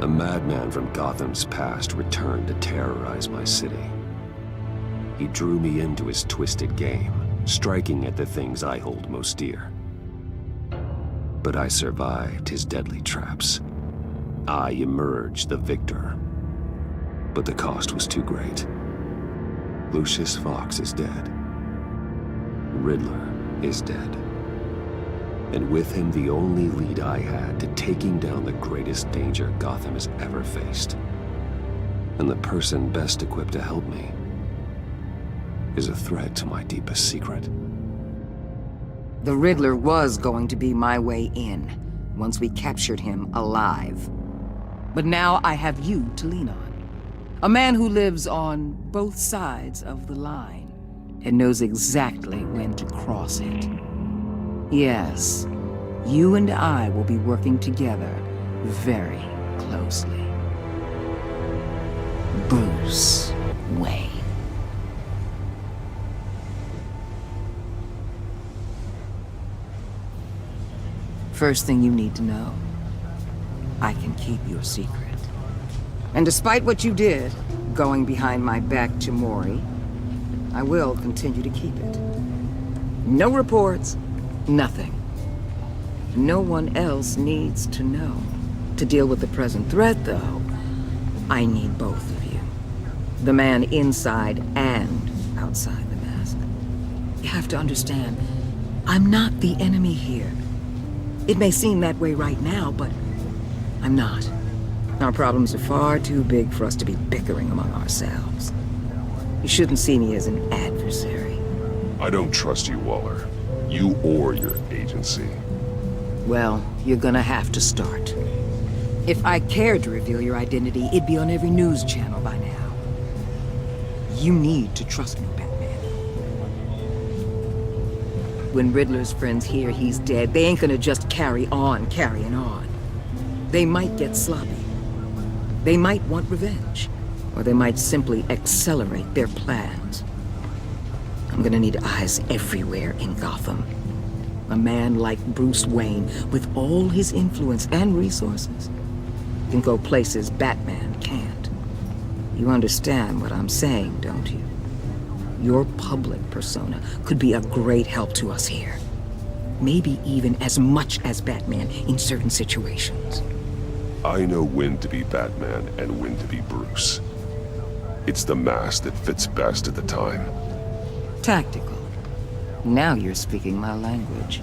A madman from Gotham's past returned to terrorize my city. He drew me into his twisted game, striking at the things I hold most dear. But I survived his deadly traps. I emerged the victor. But the cost was too great. Lucius Fox is dead. Riddler is dead. And with him, the only lead I had to taking down the greatest danger Gotham has ever faced. And the person best equipped to help me is a threat to my deepest secret. The Riddler was going to be my way in, once we captured him alive. But now I have you to lean on. A man who lives on both sides of the line, and knows exactly when to cross it. Yes, you and I will be working together very closely. Bruce Wayne. First thing you need to know, I can keep your secret. And despite what you did, going behind my back to Mori, I will continue to keep it. No reports, nothing. No one else needs to know. To deal with the present threat, though, I need both of you. The man inside and outside the mask. You have to understand, I'm not the enemy here. It may seem that way right now, but I'm not. Our problems are far too big for us to be bickering among ourselves. You shouldn't see me as an adversary. I don't trust you, Waller. You or your agency. Well, you're gonna have to start. If I cared to reveal your identity, it'd be on every news channel by now. You need to trust me, Batman. When Riddler's friends hear he's dead, they ain't gonna just carry on carrying on. They might get sloppy. They might want revenge. Or they might simply accelerate their plans. I'm gonna need eyes everywhere in Gotham. A man like Bruce Wayne, with all his influence and resources, can go places Batman can't. You understand what I'm saying, don't you? Your public persona could be a great help to us here. Maybe even as much as Batman in certain situations. I know when to be Batman and when to be Bruce. It's the mask that fits best at the time. Tactical. Now you're speaking my language.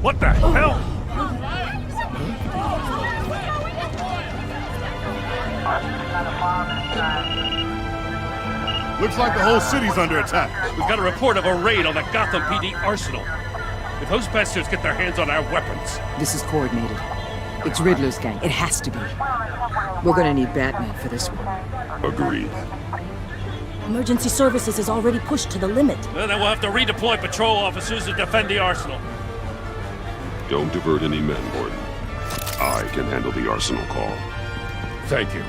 What the hell? Looks like the whole city's under attack. We've got a report of a raid on the Gotham PD arsenal. If those bastards get their hands on our weapons... This is coordinated. It's Riddler's gang. It has to be. We're gonna need Batman for this one. Agreed. Emergency services is already pushed to the limit. Then we'll have to redeploy patrol officers to defend the arsenal. Don't divert any men, Gordon. I can handle the arsenal call. Thank you.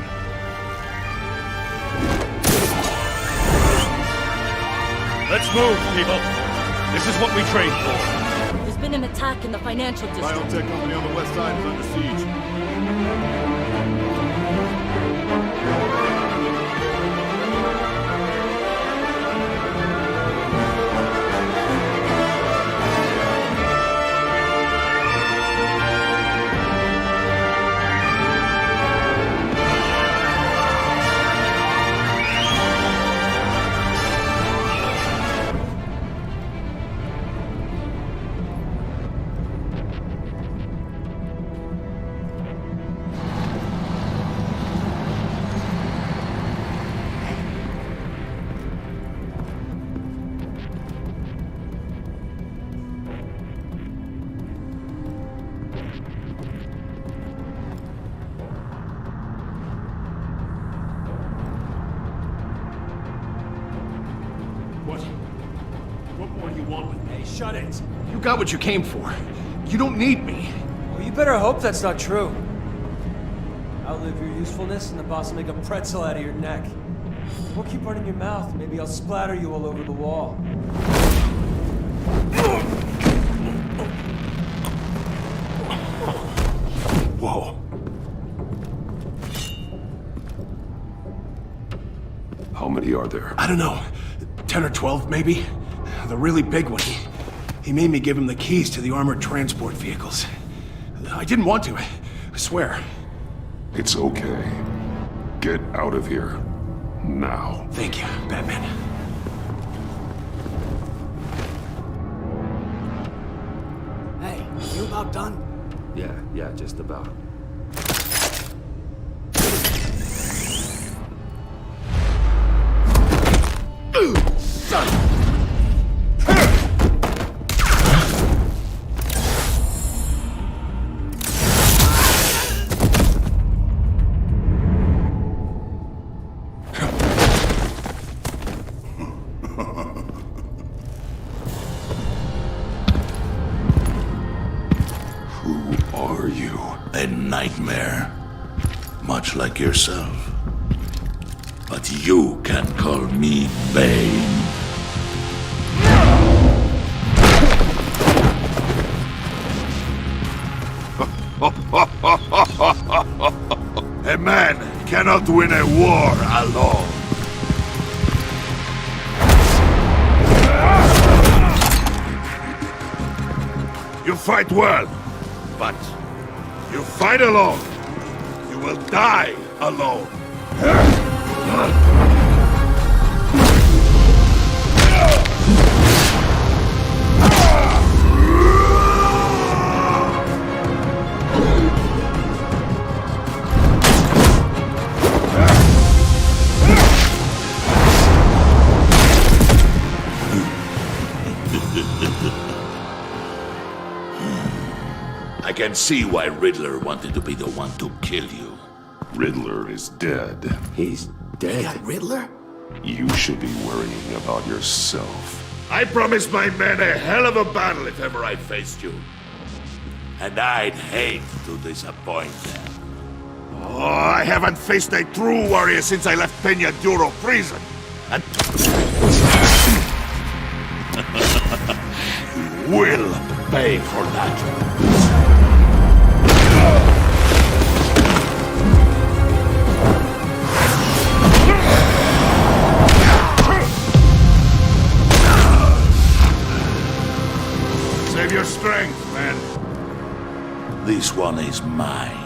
Let's move, people. This is what we trained for. There's been an attack in the financial district. Biotech company on the west side is under siege. What more do you want with me? Hey, shut it. You got what you came for. You don't need me. Well, you better hope that's not true. Outlive your usefulness and the boss will make a pretzel out of your neck. Or keep running your mouth, maybe I'll splatter you all over the wall. are there? I don't know. 10 or 12, maybe? The really big one. He made me give him the keys to the armored transport vehicles. I didn't want to, I swear. It's okay. Get out of here. Now. Thank you, Batman. Hey, you about done? Yeah, just about. Who are you? A nightmare. Much like yourself. But you can call me Bane. A man cannot win a war alone. You fight well, but you fight alone. You will die alone. I can see why Riddler wanted to be the one to kill you. Riddler is dead. He's dead. Got Riddler? You should be worrying about yourself. I promised my men a hell of a battle if ever I faced you. And I'd hate to disappoint them. Oh, I haven't faced a true warrior since I left Peña Duro prison. And you will pay for that. Save your strength, man. This one is mine.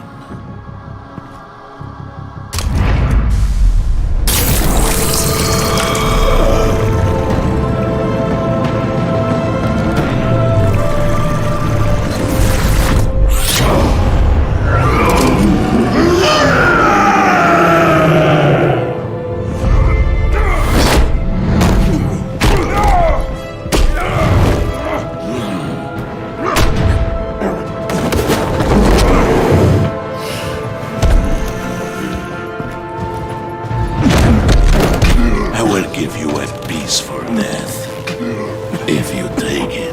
Give you a piece for death, if you take it.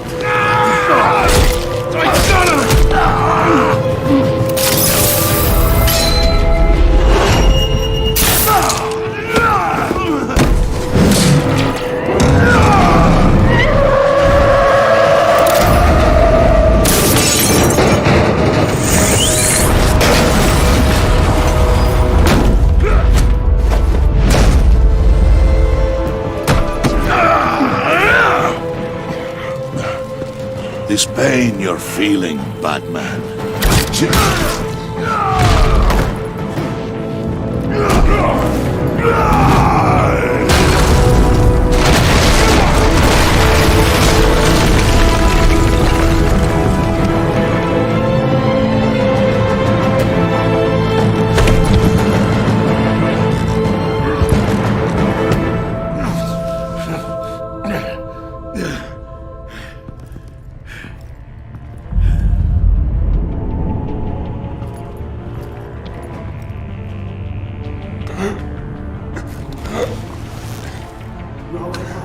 This pain you're feeling, Batman.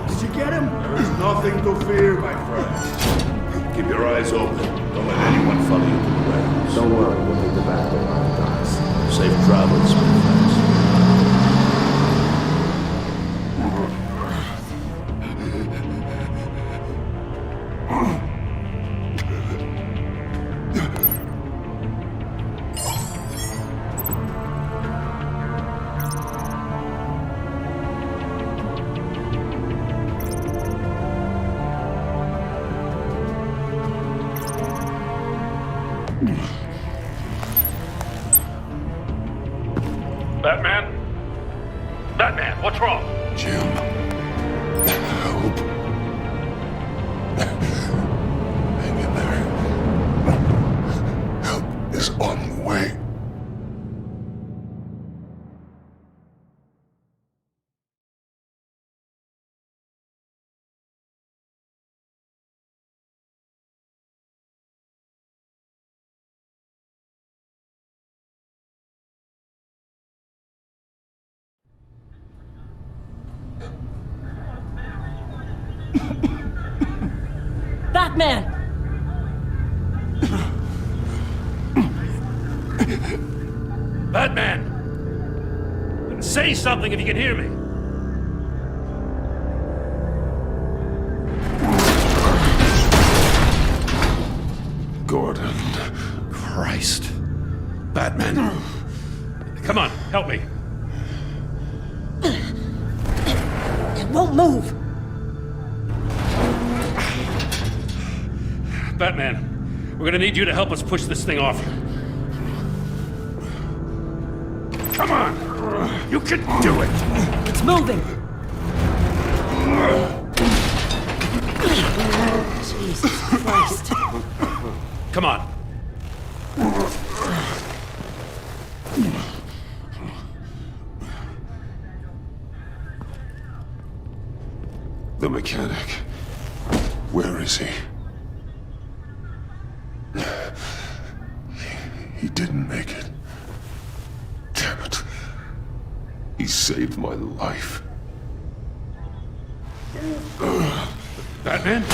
Did you get him? There's nothing to fear, my friend. Keep your eyes open. Don't let anyone follow you to the warehouse. Don't worry, we'll take the back door on the docks. Safe travels, my friends. Batman? Batman, what's wrong? Jim. Help. Hang in there. Help is on the way. Batman! Batman! Say something if you can hear me. Gordon. Christ. Batman. Come on, help me. It won't move! Batman, we're gonna need you to help us push this thing off. Come on! You can do it! It's moving! Jesus Christ. Come on. The mechanic. Where is he? He didn't make it. Damn it. He saved my life. Batman?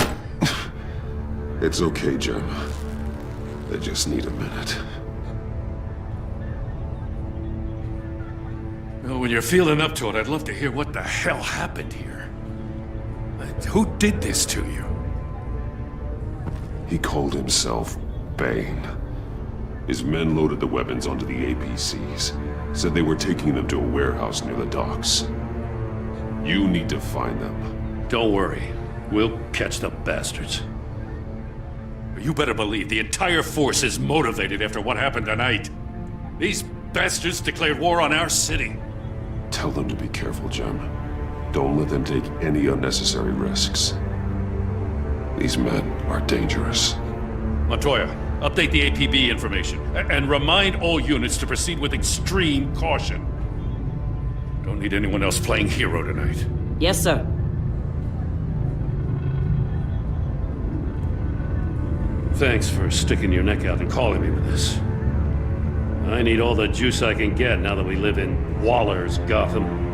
It's okay, Jim. I just need a minute. Well, when you're feeling up to it, I'd love to hear what the hell happened here. Who did this to you? He called himself Bane. His men loaded the weapons onto the APCs. Said they were taking them to a warehouse near the docks. You need to find them. Don't worry. We'll catch the bastards. You better believe the entire force is motivated after what happened tonight. These bastards declared war on our city. Tell them to be careful, Jim. Don't let them take any unnecessary risks. These men are dangerous. Montoya, update the APB information, and remind all units to proceed with extreme caution. Don't need anyone else playing hero tonight. Yes, sir. Thanks for sticking your neck out and calling me with this. I need all the juice I can get now that we live in Waller's Gotham.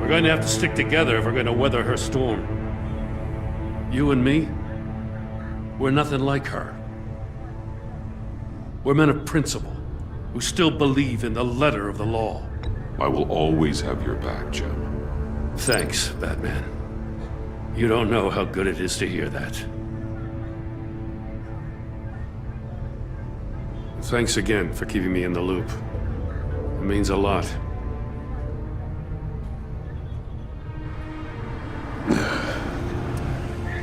We're going to have to stick together if we're going to weather her storm. You and me, we're nothing like her. We're men of principle, who still believe in the letter of the law. I will always have your back, Jim. Thanks, Batman. You don't know how good it is to hear that. Thanks again for keeping me in the loop. It means a lot.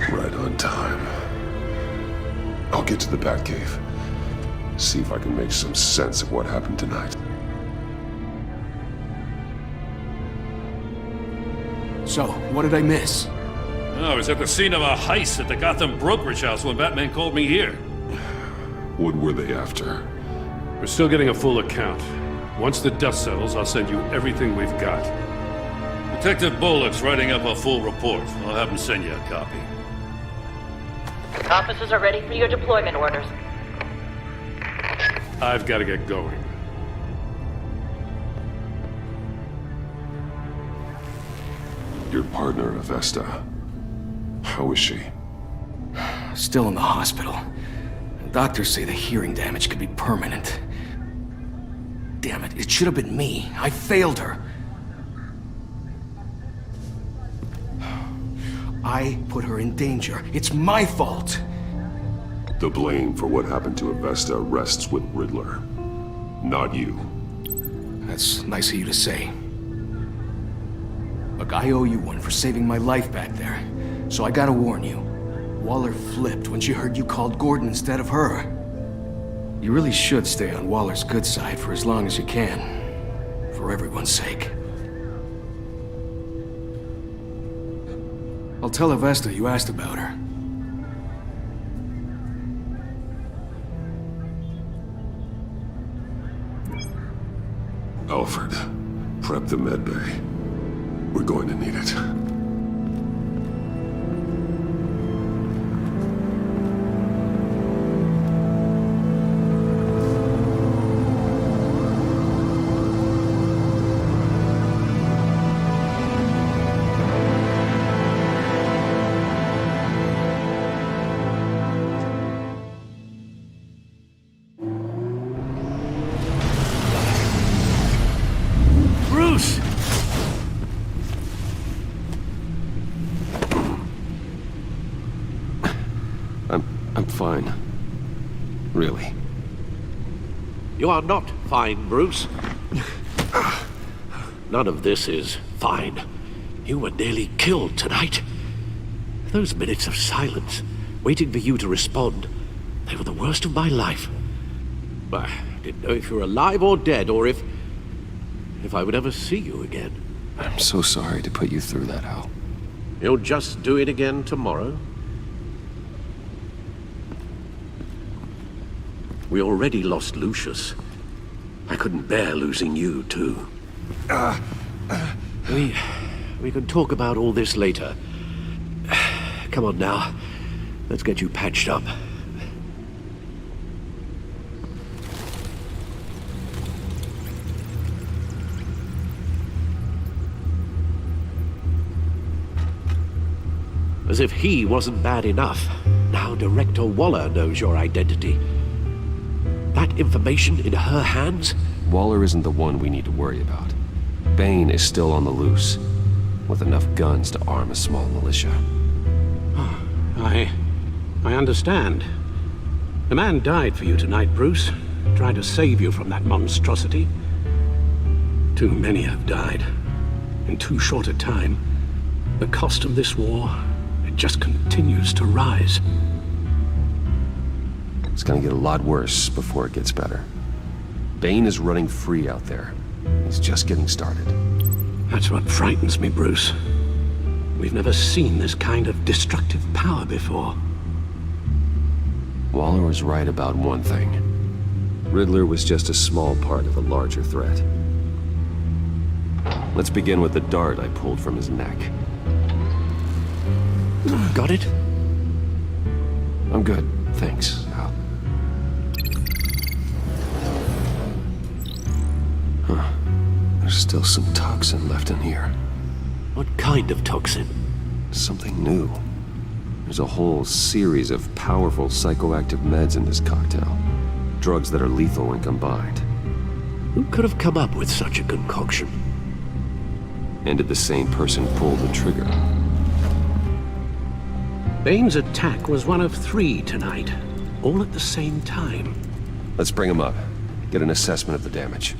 Right on time. I'll get to the Batcave. See if I can make some sense of what happened tonight. So, what did I miss? I was at the scene of a heist at the Gotham brokerage house when Batman called me here. What were they after? We're still getting a full account. Once the dust settles, I'll send you everything we've got. Detective Bullock's writing up a full report. I'll have him send you a copy. Officers are ready for your deployment orders. I've got to get going. Your partner, Avesta. How is she? Still in the hospital. Doctors say the hearing damage could be permanent. Damn it, it should have been me. I failed her. I put her in danger. It's my fault. The blame for what happened to Avesta rests with Riddler, not you. That's nice of you to say. Look, I owe you one for saving my life back there. So I gotta warn you. Waller flipped when she heard you called Gordon instead of her. You really should stay on Waller's good side for as long as you can. For everyone's sake. I'll tell Avesta you asked about her. Alfred, prep the medbay. We're going to need it. Bruce! I'm fine. Really. You are not fine, Bruce. None of this is fine. You were nearly killed tonight. Those minutes of silence, waiting for you to respond, they were the worst of my life. I didn't know if you were alive or dead, or if I would ever see you again. I'm so sorry to put you through that, Al. You'll just do it again tomorrow? We already lost Lucius. I couldn't bear losing you, too. We can talk about all this later. Come on now. Let's get you patched up. As if he wasn't bad enough, now Director Waller knows your identity. That information in her hands? Waller isn't the one we need to worry about. Bane is still on the loose, with enough guns to arm a small militia. I understand. The man died for you tonight, Bruce. Trying to save you from that monstrosity. Too many have died. In too short a time. The cost of this war, it just continues to rise. It's gonna get a lot worse before it gets better. Bane is running free out there. He's just getting started. That's what frightens me, Bruce. We've never seen this kind of destructive power before. Waller was right about one thing. Riddler was just a small part of a larger threat. Let's begin with the dart I pulled from his neck. Got it? I'm good, thanks, Al. Huh. There's still some toxin left in here. What kind of toxin? Something new. There's a whole series of powerful psychoactive meds in this cocktail. Drugs that are lethal when combined. Who could have come up with such a concoction? And did the same person pull the trigger? Bane's attack was one of 3 tonight, all at the same time. Let's bring him up. Get an assessment of the damage.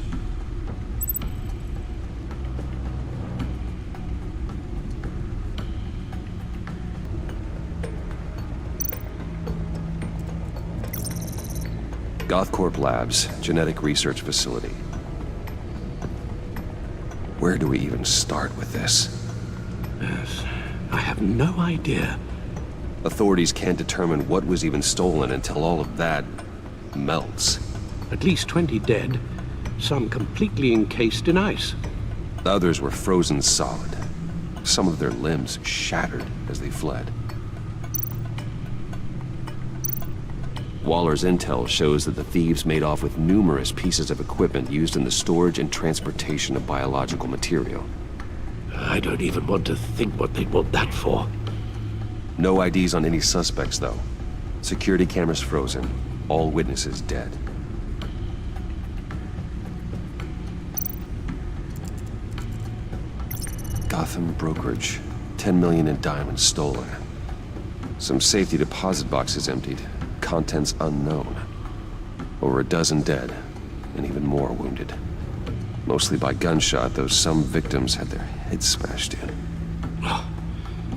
Gothcorp Labs, genetic research facility. Where do we even start with this? Yes, I have no idea. Authorities can't determine what was even stolen until all of that melts. At least 20 dead, some completely encased in ice. Others were frozen solid. Some of their limbs shattered as they fled. Waller's intel shows that the thieves made off with numerous pieces of equipment used in the storage and transportation of biological material. I don't even want to think what they'd want that for. No IDs on any suspects, though. Security cameras frozen. All witnesses dead. Gotham brokerage. 10 million in diamonds stolen. Some safety deposit boxes emptied. Contents unknown. Over a dozen dead, and even more wounded. Mostly by gunshot, though some victims had their heads smashed in. Oh,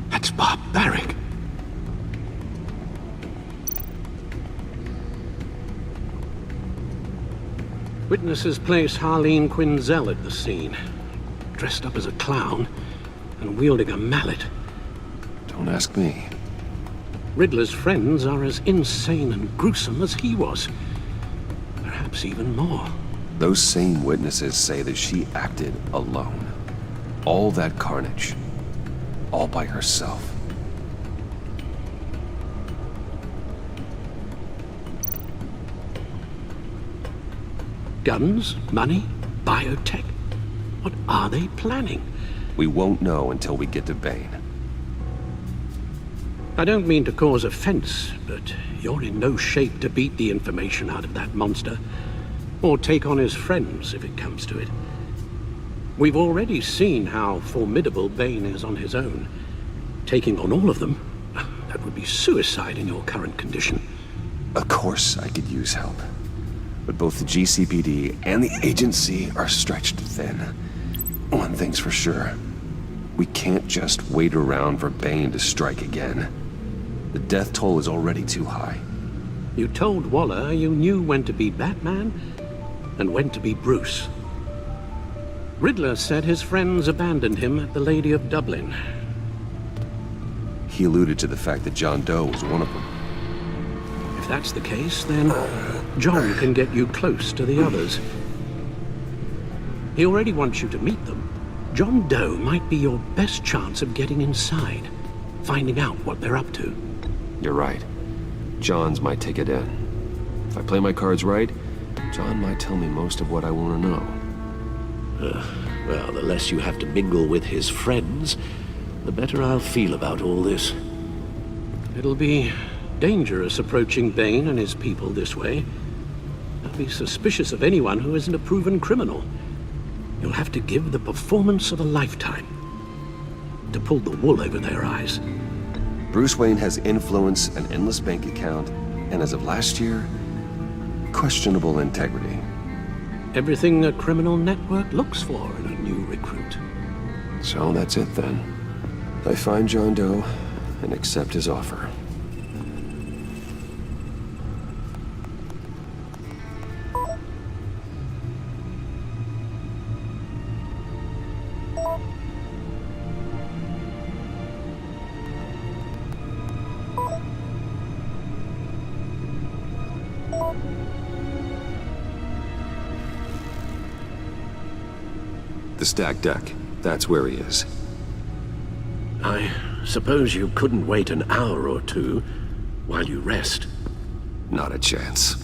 that's barbaric. Witnesses place Harleen Quinzel at the scene, dressed up as a clown and wielding a mallet. Don't ask me. Riddler's friends are as insane and gruesome as he was. Perhaps even more. Those same witnesses say that she acted alone. All that carnage. All by herself. Guns, money, biotech. What are they planning? We won't know until we get to Bane. I don't mean to cause offense, but you're in no shape to beat the information out of that monster, or take on his friends if it comes to it. We've already seen how formidable Bane is on his own. Taking on all of them, that would be suicide in your current condition. Of course I could use help. But both the GCPD and the agency are stretched thin. One thing's for sure. We can't just wait around for Bane to strike again. The death toll is already too high. You told Waller you knew when to be Batman and when to be Bruce. Riddler said his friends abandoned him at the Lady of Dublin. He alluded to the fact that John Doe was one of them. If that's the case, then John can get you close to the others. He already wants you to meet them. John Doe might be your best chance of getting inside, finding out what they're up to. You're right. John's my ticket in. If I play my cards right, John might tell me most of what I want to know. Well, the less you have to mingle with his friends, the better I'll feel about all this. It'll be dangerous approaching Bane and his people this way. I'd be suspicious of anyone who isn't a proven criminal. You'll have to give the performance of a lifetime to pull the wool over their eyes. Bruce Wayne has influence, an endless bank account, and as of last year, questionable integrity. Everything a criminal network looks for in a new recruit. So that's it then. I find John Doe and accept his offer. The stacked deck. That's where he is. I suppose you couldn't wait an hour or two while you rest. Not a chance.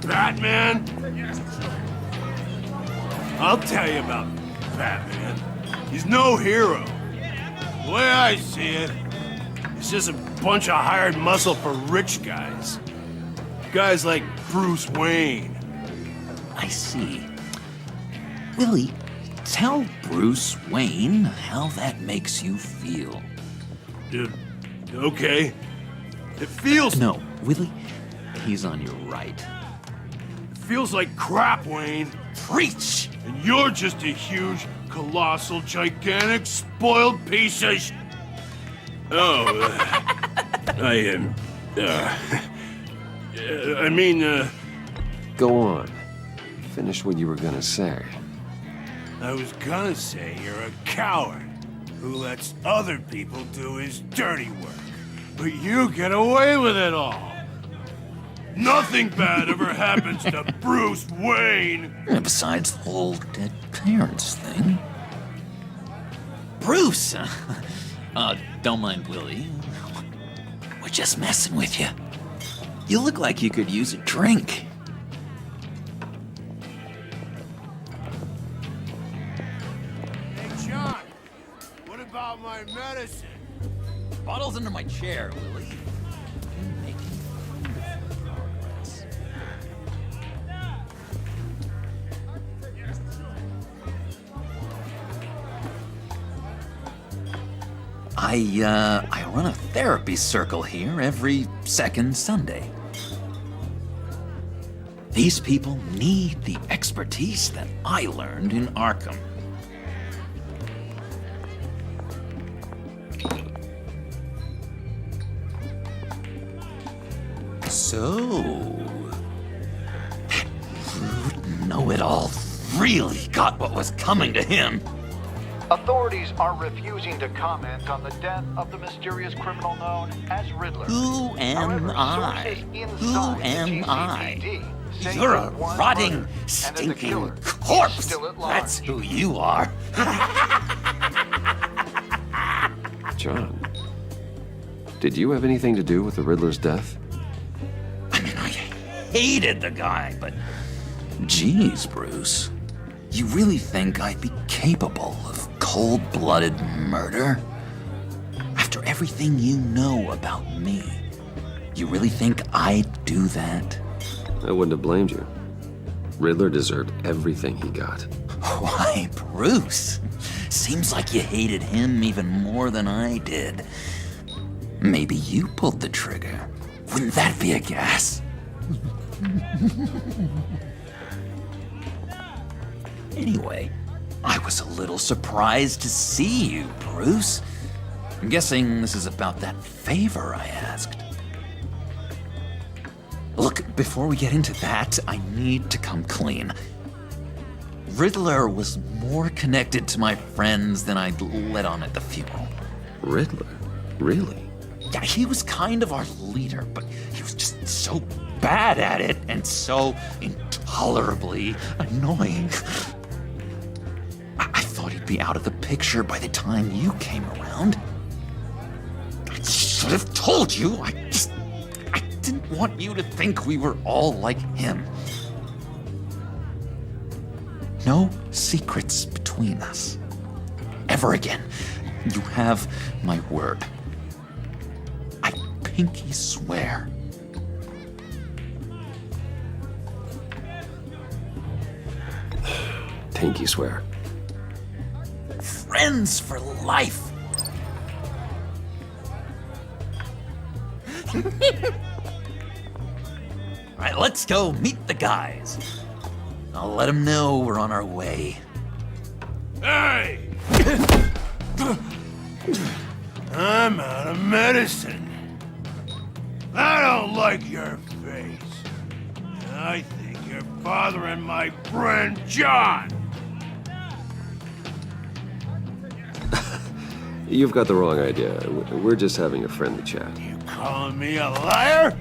Batman? I'll tell you about Batman. He's no hero. The way I see it, he's just a bunch of hired muscle for rich guys. Guys like Bruce Wayne. I see. Willie, tell Bruce Wayne how that makes you feel. Okay. It feels... No, Willie, he's on your right. It feels like crap, Wayne. Preach! And you're just a huge, colossal, gigantic, spoiled piece of sh... Oh, I mean, Go on. Finish what you were gonna say. I was gonna say you're a coward who lets other people do his dirty work. But you get away with it all. Nothing bad ever happens to Bruce Wayne. And besides the whole dead parents thing. Bruce! Don't mind Willie. We're just messing with you. You look like you could use a drink. Hey, John, what about my medicine? Bottle's under my chair, Willie. You're making progress. I run a therapy circle here every second Sunday. These people need the expertise that I learned in Arkham. So, that rude know-it-all really got what was coming to him. Authorities are refusing to comment on the death of the mysterious criminal known as Riddler. Who am I? Who am I? You're a rotting, stinking corpse! That's who you are. John, did you have anything to do with the Riddler's death? Hated the guy, but geez, Bruce, you really think I'd be capable of cold-blooded murder? After everything you know about me, you really think I'd do that? I wouldn't have blamed you. Riddler deserved everything he got. Why, Bruce? Seems like you hated him even more than I did. Maybe you pulled the trigger. Wouldn't that be a gas? Anyway, I was a little surprised to see you, Bruce. I'm guessing this is about that favor I asked. Look, before we get into that, I need to come clean. Riddler was more connected to my friends than I'd let on at the funeral. Riddler? Really? Yeah, he was kind of our leader, but he was just so bad at it and so intolerably annoying. I thought he'd be out of the picture by the time you came around. I should have told you. I didn't want you to think we were all like him. No secrets between us. Ever again. You have my word. I pinky swear. Pinky swear. Friends for life. All right, let's go meet the guys. I'll let them know we're on our way. Hey! I'm out of medicine. I don't like your face. I think you're bothering my friend John. You've got the wrong idea. We're just having a friendly chat. You calling me a liar?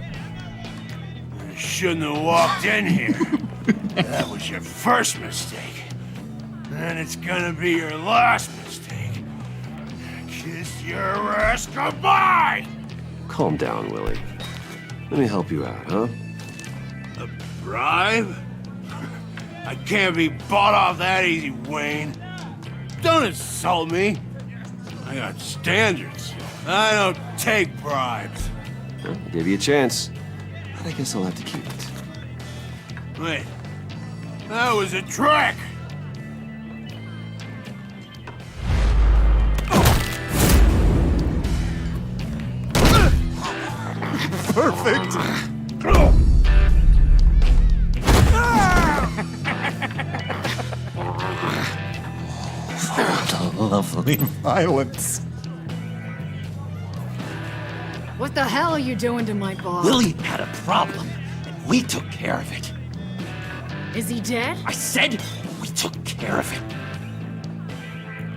You shouldn't have walked in here. That was your first mistake. And it's gonna be your last mistake. Kiss your ass goodbye! Calm down, Willie. Let me help you out, huh? A bribe? I can't be bought off that easy, Wayne. Don't insult me. I got standards. I don't take bribes. Well, I'll give you a chance. But I guess I'll have to keep it. Wait. That was a trick! Perfect! Lovely violence. What the hell are you doing to my boss? Willie had a problem, and we took care of it. Is he dead? I said we took care of it.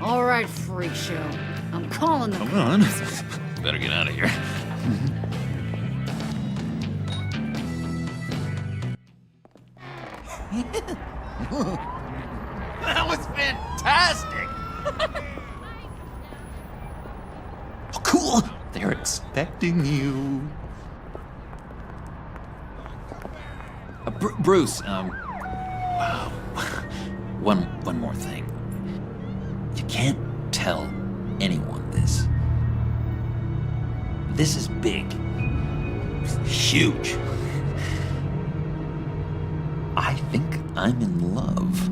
All right, freak show. I'm calling the Come on. Better get out of here. That was fantastic! Oh, cool! They're expecting you. Bruce, wow. One more thing. You can't tell anyone this. This is big. Huge. I think I'm in love.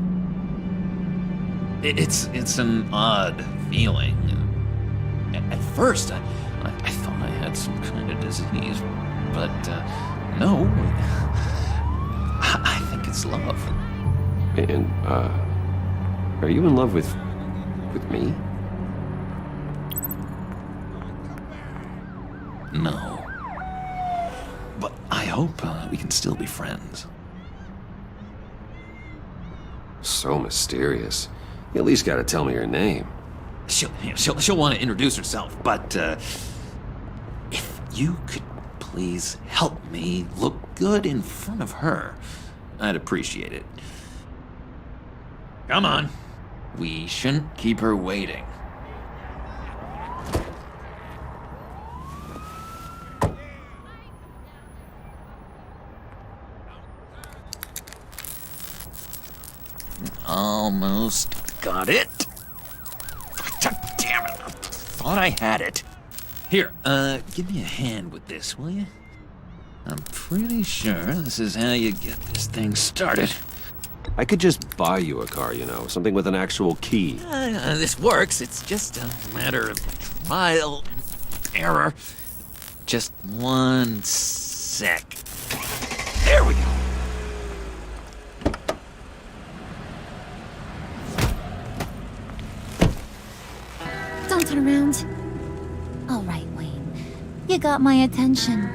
It's an odd feeling. At first, I thought I had some kind of disease, but no. I it's love. And, are you in love with me? No. But I hope we can still be friends. So mysterious. You at least gotta tell me her name. She'll want to introduce herself, but if you could please help me look good in front of her, I'd appreciate it. Come on. We shouldn't keep her waiting. Almost got it. Damn it. I thought I had it. Here, give me a hand with this, will you? I'm pretty sure this is how you get this thing started. I could just buy you a car, you know, something with an actual key. This works. It's just a matter of trial and error. Just 1 sec. There we go. Don't turn around. All right, Wayne. You got my attention.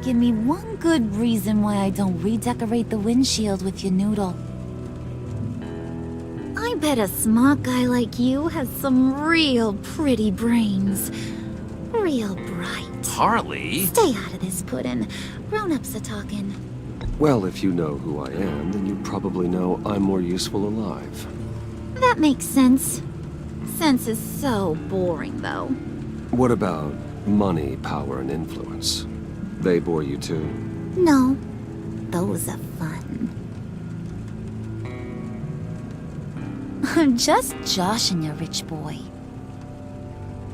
Give me one good reason why I don't redecorate the windshield with your noodle. I bet a smart guy like you has some real pretty brains. Real bright. Harley? Stay out of this, Puddin'. Grown-ups are talking. Well, if you know who I am, then you probably know I'm more useful alive. That makes sense. Sense is so boring, though. What about money, power, and influence? They bore you too? No. Those are fun. I'm just joshing you, rich boy.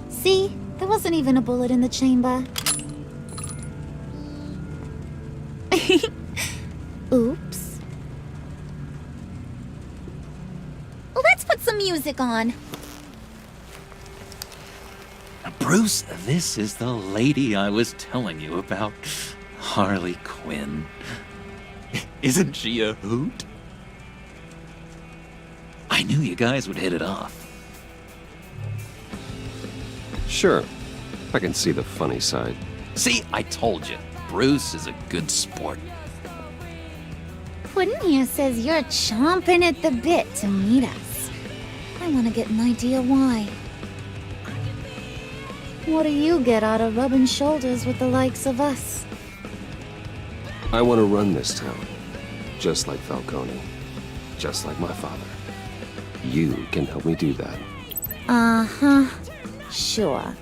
See? There wasn't even a bullet in the chamber. Oops. Let's put some music on. Bruce, this is the lady I was telling you about. Harley Quinn. Isn't she a hoot? I knew you guys would hit it off. Sure. I can see the funny side. See, I told you. Bruce is a good sport. Puddin' here says you're chomping at the bit to meet us. I want to get an idea why. What do you get out of rubbing shoulders with the likes of us? I want to run this town. Just like Falcone. Just like my father. You can help me do that. Uh-huh. Sure.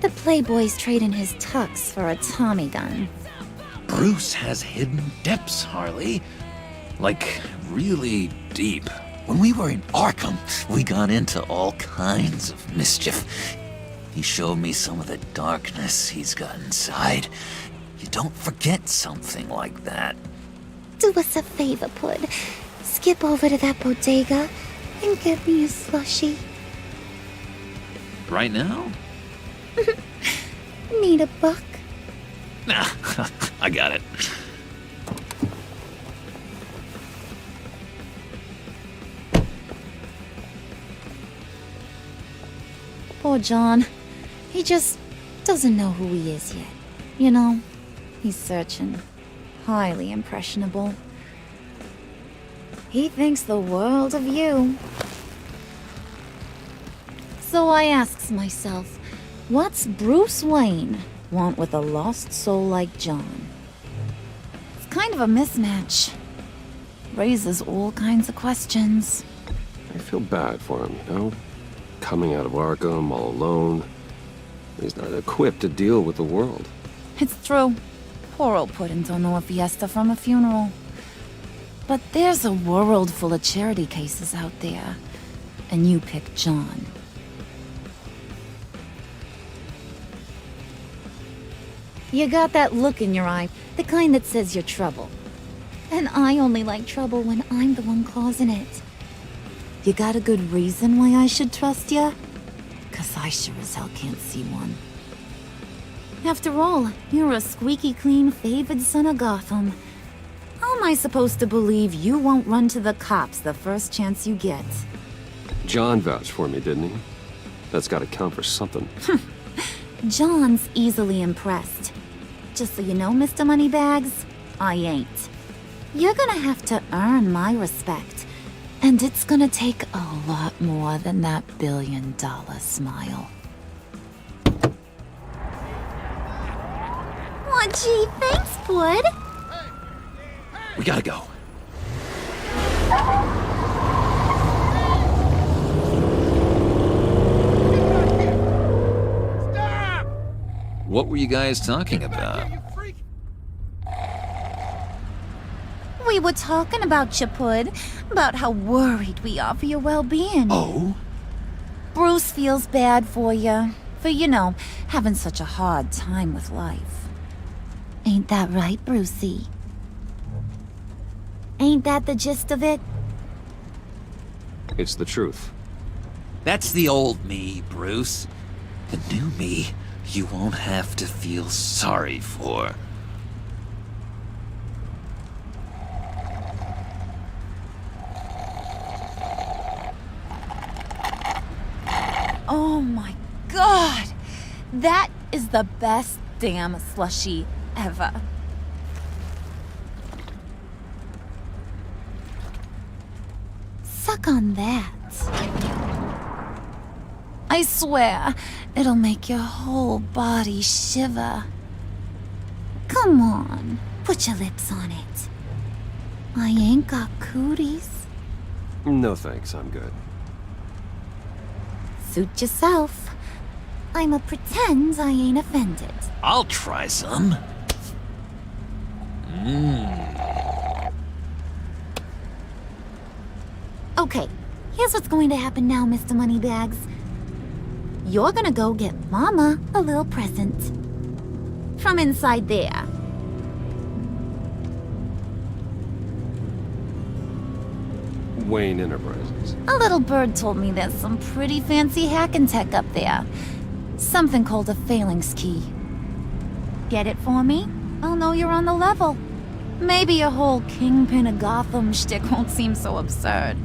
The Playboy's trading his tux for a Tommy gun. Bruce has hidden depths, Harley. Like, really deep. When we were in Arkham, we got into all kinds of mischief. He showed me some of the darkness he's got inside. You don't forget something like that. Do us a favor, Pud. Skip over to that bodega and get me a slushie. Right now? Need a buck? Nah, I got it. Poor John. He just doesn't know who he is yet. You know, he's searching. Highly impressionable. He thinks the world of you. So I asks myself, what's Bruce Wayne want with a lost soul like John? It's kind of a mismatch. Raises all kinds of questions. I feel bad for him, you know? Coming out of Arkham all alone. He's not equipped to deal with the world. It's true. Poor old Puddin' don't know a fiesta from a funeral. But there's a world full of charity cases out there. And you pick John. You got that look in your eye, the kind that says you're trouble. And I only like trouble when I'm the one causing it. You got a good reason why I should trust you? 'Cause I sure as hell can't see one. After all, you're a squeaky clean favored son of Gotham. How am I supposed to believe you won't run to the cops the first chance you get? John vouched for me, didn't he? That's gotta count for something. John's easily impressed. Just so you know, Mr. Moneybags, I ain't. You're gonna have to earn my respect. And it's gonna take a lot more than that billion-dollar smile. Aw, gee, thanks, bud. We gotta go. What were you guys talking about? We were talking about you, Pud. About how worried we are for your well-being. Oh? Bruce feels bad for you. For, you know, having such a hard time with life. Ain't that right, Brucey? Ain't that the gist of it? It's the truth. That's the old me, Bruce. The new me, you won't have to feel sorry for. Oh my god! That is the best damn slushie ever. Suck on that. I swear, it'll make your whole body shiver. Come on, put your lips on it. I ain't got cooties. No thanks, I'm good. Suit yourself. I'ma pretend I ain't offended. I'll try some. Okay, here's what's going to happen now, Mr. Moneybags. You're gonna go get Mama a little present. From inside there. Wayne Enterprises. A little bird told me there's some pretty fancy hacking tech up there. Something called a phalanx key. Get it for me? I'll know you're on the level. Maybe your whole Kingpin of Gotham shtick won't seem so absurd.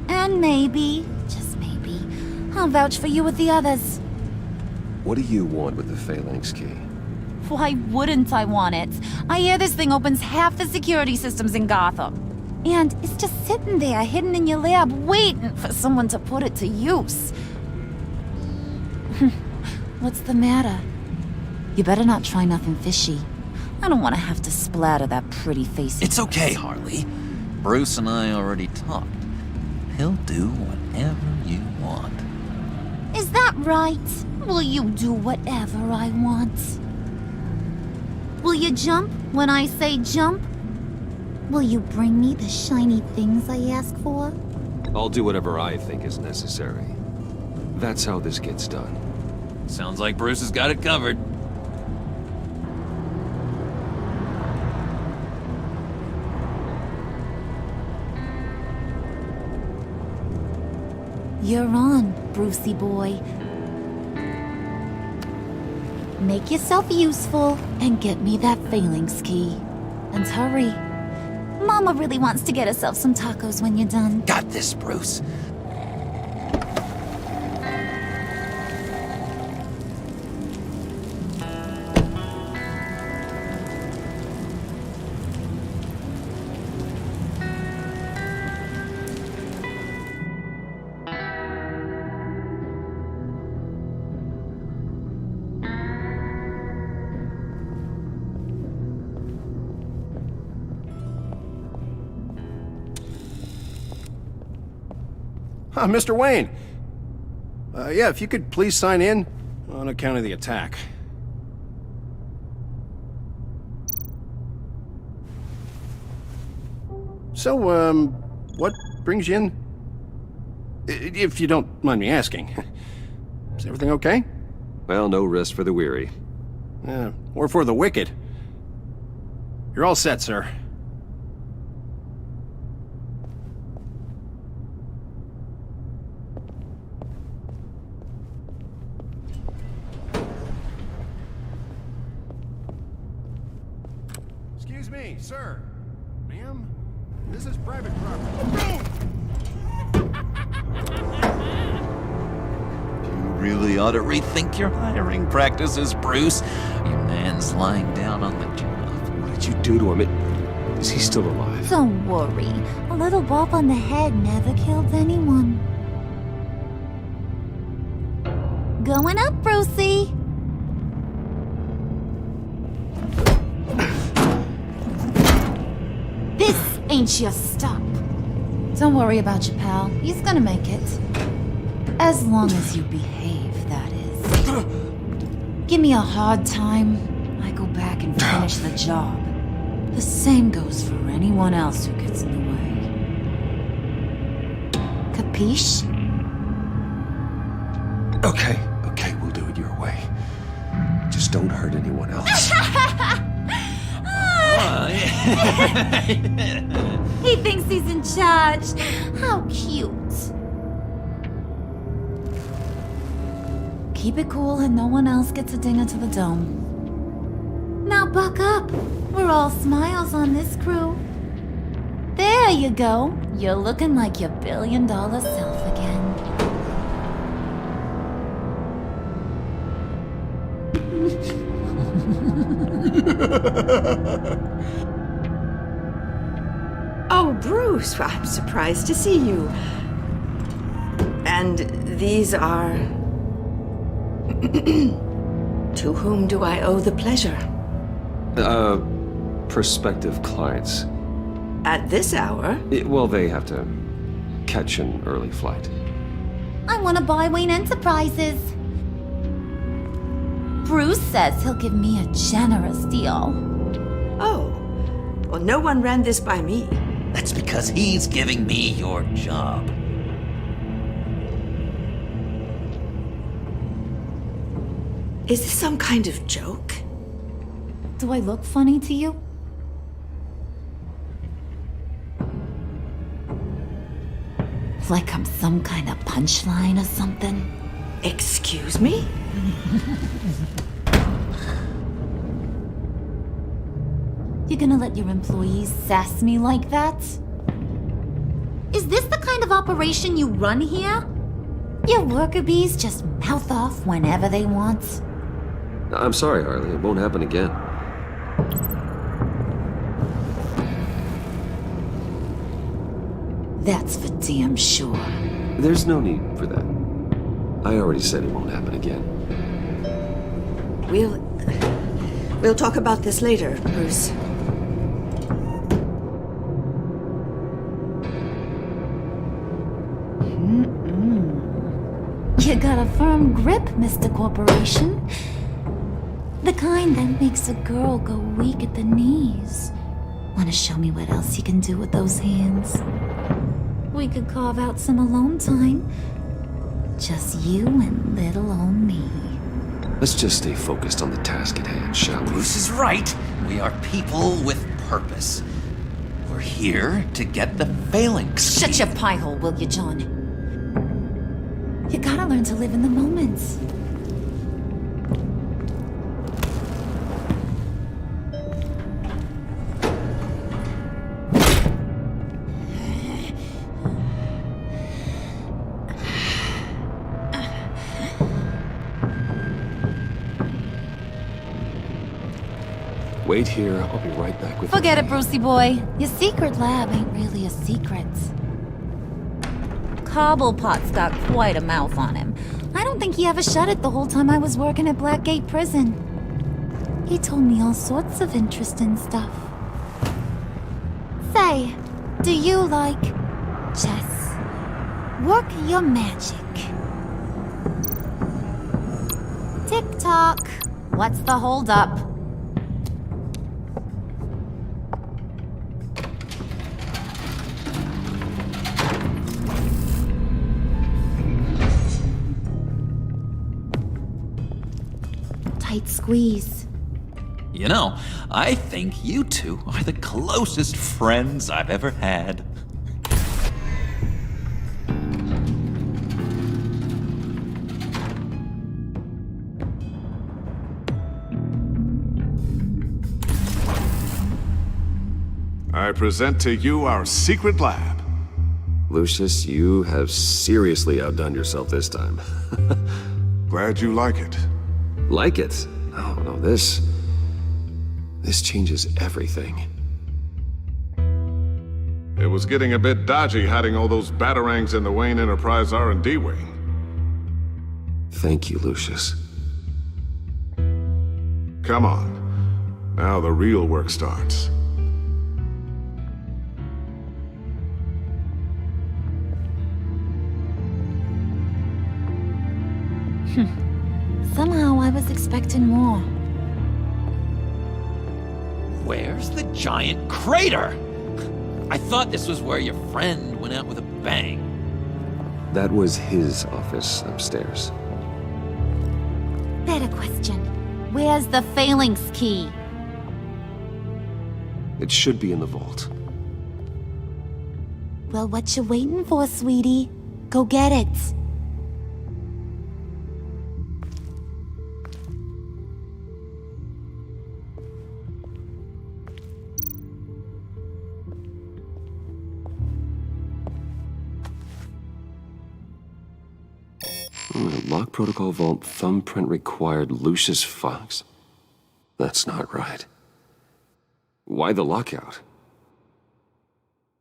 And maybe, just maybe, I'll vouch for you with the others. What do you want with the phalanx key? Why wouldn't I want it? I hear this thing opens half the security systems in Gotham. And it's just sitting there, hidden in your lab, waiting for someone to put it to use. What's the matter? You better not try nothing fishy. I don't want to have to splatter that pretty face. It's okay, Harley. Bruce and I already talked. He'll do whatever you want. Is that right? Will you do whatever I want? Will you jump when I say jump? Will you bring me the shiny things I ask for? I'll do whatever I think is necessary. That's how this gets done. Sounds like Bruce has got it covered. You're on, Brucey boy. Make yourself useful and get me that phalanx key. And hurry. Mama really wants to get herself some tacos when you're done. Got this, Bruce. Mr. Wayne. Yeah, if you could please sign in on account of the attack. So, what brings you in? If you don't mind me asking. Is everything okay? Well, no rest for the weary. Or for the wicked. You're all set, sir. Excuse me, sir. Ma'am? This is private property. You really ought to rethink your hiring practices, Bruce. Your man's lying down on the job. What did you do to him? Is he still alive? Don't worry. A little bop on the head never killed anyone. Going up, Brucey. This ain't your stop. Don't worry about your pal. He's gonna make it. As long as you behave, that is. Give me a hard time, I go back and finish the job. The same goes for anyone else who gets in the way. Capiche? Okay, we'll do it your way. Just don't hurt anyone else. He thinks he's in charge. How cute. Keep it cool and no one else gets a dinger to the dome. Now buck up. We're all smiles on this crew. There you go. You're looking like your billion-dollar self again. Oh, Bruce, I'm surprised to see you. And these are... To whom do I owe the pleasure? Prospective clients. At this hour? Well, they have to catch an early flight. I want to buy Wayne Enterprises. Bruce says he'll give me a generous deal. Oh, well, no one ran this by me. That's because he's giving me your job. Is this some kind of joke? Do I look funny to you? Like I'm some kind of punchline or something? Excuse me? You gonna let your employees sass me like that? Is this the kind of operation you run here? Your worker bees just mouth off whenever they want? I'm sorry, Harley. It won't happen again. That's for damn sure. There's no need for that. I already said it won't happen again. We'll talk about this later, Bruce. You got a firm grip, Mr. Corporation. The kind that makes a girl go weak at the knees. Wanna show me what else you can do with those hands? We could carve out some alone time. Just you and little old me. Let's just stay focused on the task at hand, shall we? Bruce is right. We are people with purpose. We're here to get the phalanx. Shut your pie hole, will you, John? You gotta learn to live in the moment. Wait here. I'll be right back with Forget it, Brucey boy. Your secret lab ain't really a secret. Cobblepot's got quite a mouth on him. I don't think he ever shut it the whole time I was working at Blackgate Prison. He told me all sorts of interesting stuff. Say, do you like chess? Work your magic. Tick-tock. What's the holdup? Tight squeeze. You know, I think you two are the closest friends I've ever had. I present to you our secret lab. Lucius, you have seriously outdone yourself this time. Glad you like it. Like it? No, this changes everything. It was getting a bit dodgy hiding all those batarangs in the Wayne Enterprise R&D wing. Thank you, Lucius. Come on. Now the real work starts. Somehow I was expecting more. Where's the giant crater? I thought this was where your friend went out with a bang. That was his office upstairs. Better question. Where's the phalanx key? It should be in the vault. Well, what you waiting for, sweetie? Go get it. Lock protocol vault thumbprint required Lucius Fox. That's not right. Why the lockout?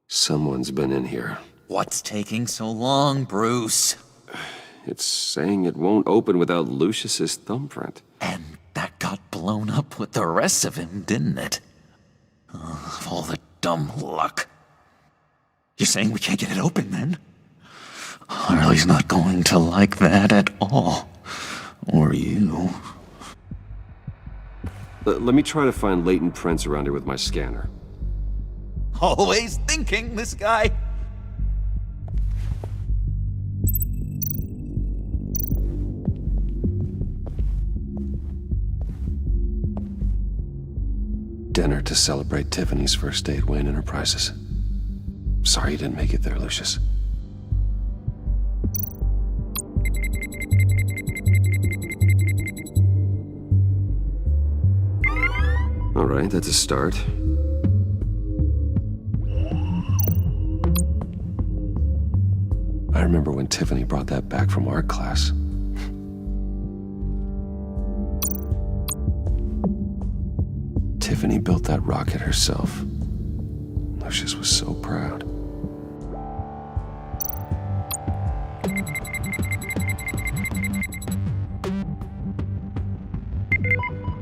Someone's been in here. What's taking so long, Bruce? It's saying it won't open without Lucius's thumbprint. And that got blown up with the rest of him, didn't it? All the dumb luck. You're saying we can't get it open, then? Harley's not going to like that at all. Or you. Let me try to find latent prints around here with my scanner. Always thinking, this guy. Dinner to celebrate Tiffany's first day at Wayne Enterprises. Sorry you didn't make it there, Lucius. All right, that's a start. I remember when Tiffany brought that back from art class. Tiffany built that rocket herself. Lucius was so proud.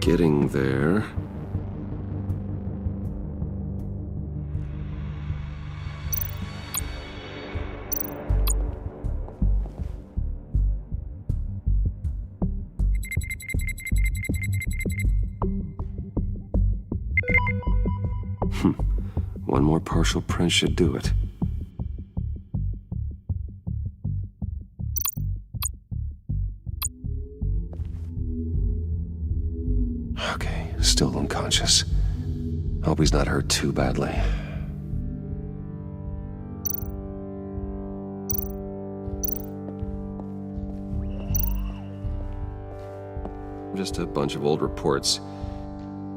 Getting there. One more partial print should do it. Okay, still unconscious. Hope he's not hurt too badly. Just a bunch of old reports.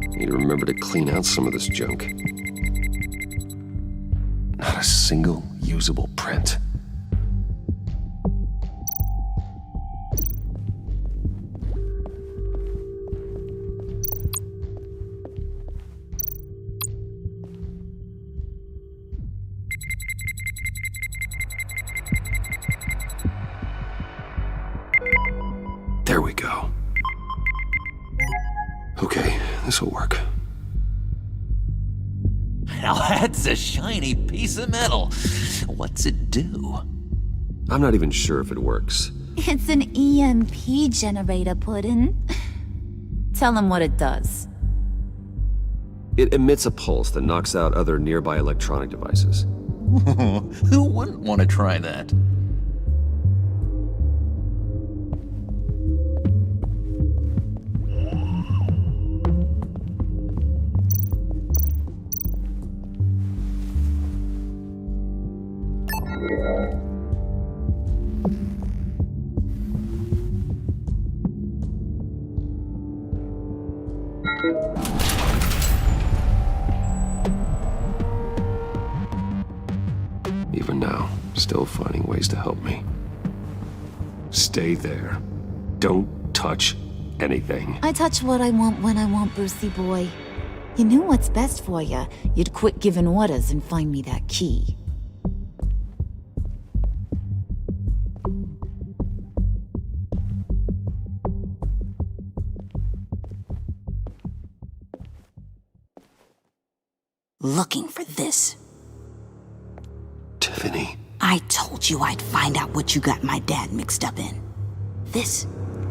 Need to remember to clean out some of this junk. Not a single usable print. There we go. Okay, this'll work. Now that's a shiny piece of metal. What's it do? I'm not even sure if it works. It's an EMP generator, Puddin'. Tell him what it does. It emits a pulse that knocks out other nearby electronic devices. Who wouldn't want to try that? still finding ways to help me. Stay there. Don't touch anything. I touch what I want when I want, Brucey boy. You knew what's best for you. You'd quit giving orders and find me that key. Looking for this. Tiffany. I told you I'd find out what you got my dad mixed up in. This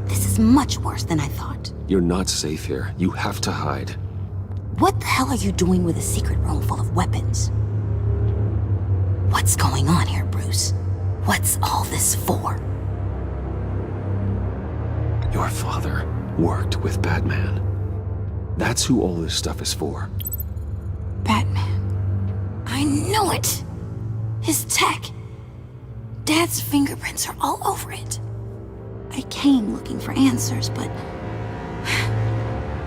is much worse than I thought. You're not safe here. You have to hide. What the hell are you doing with a secret room full of weapons? What's going on here, Bruce? What's all this for? Your father worked with Batman. That's who all this stuff is for. Batman. I knew it! His tech. Dad's fingerprints are all over it. I came looking for answers, but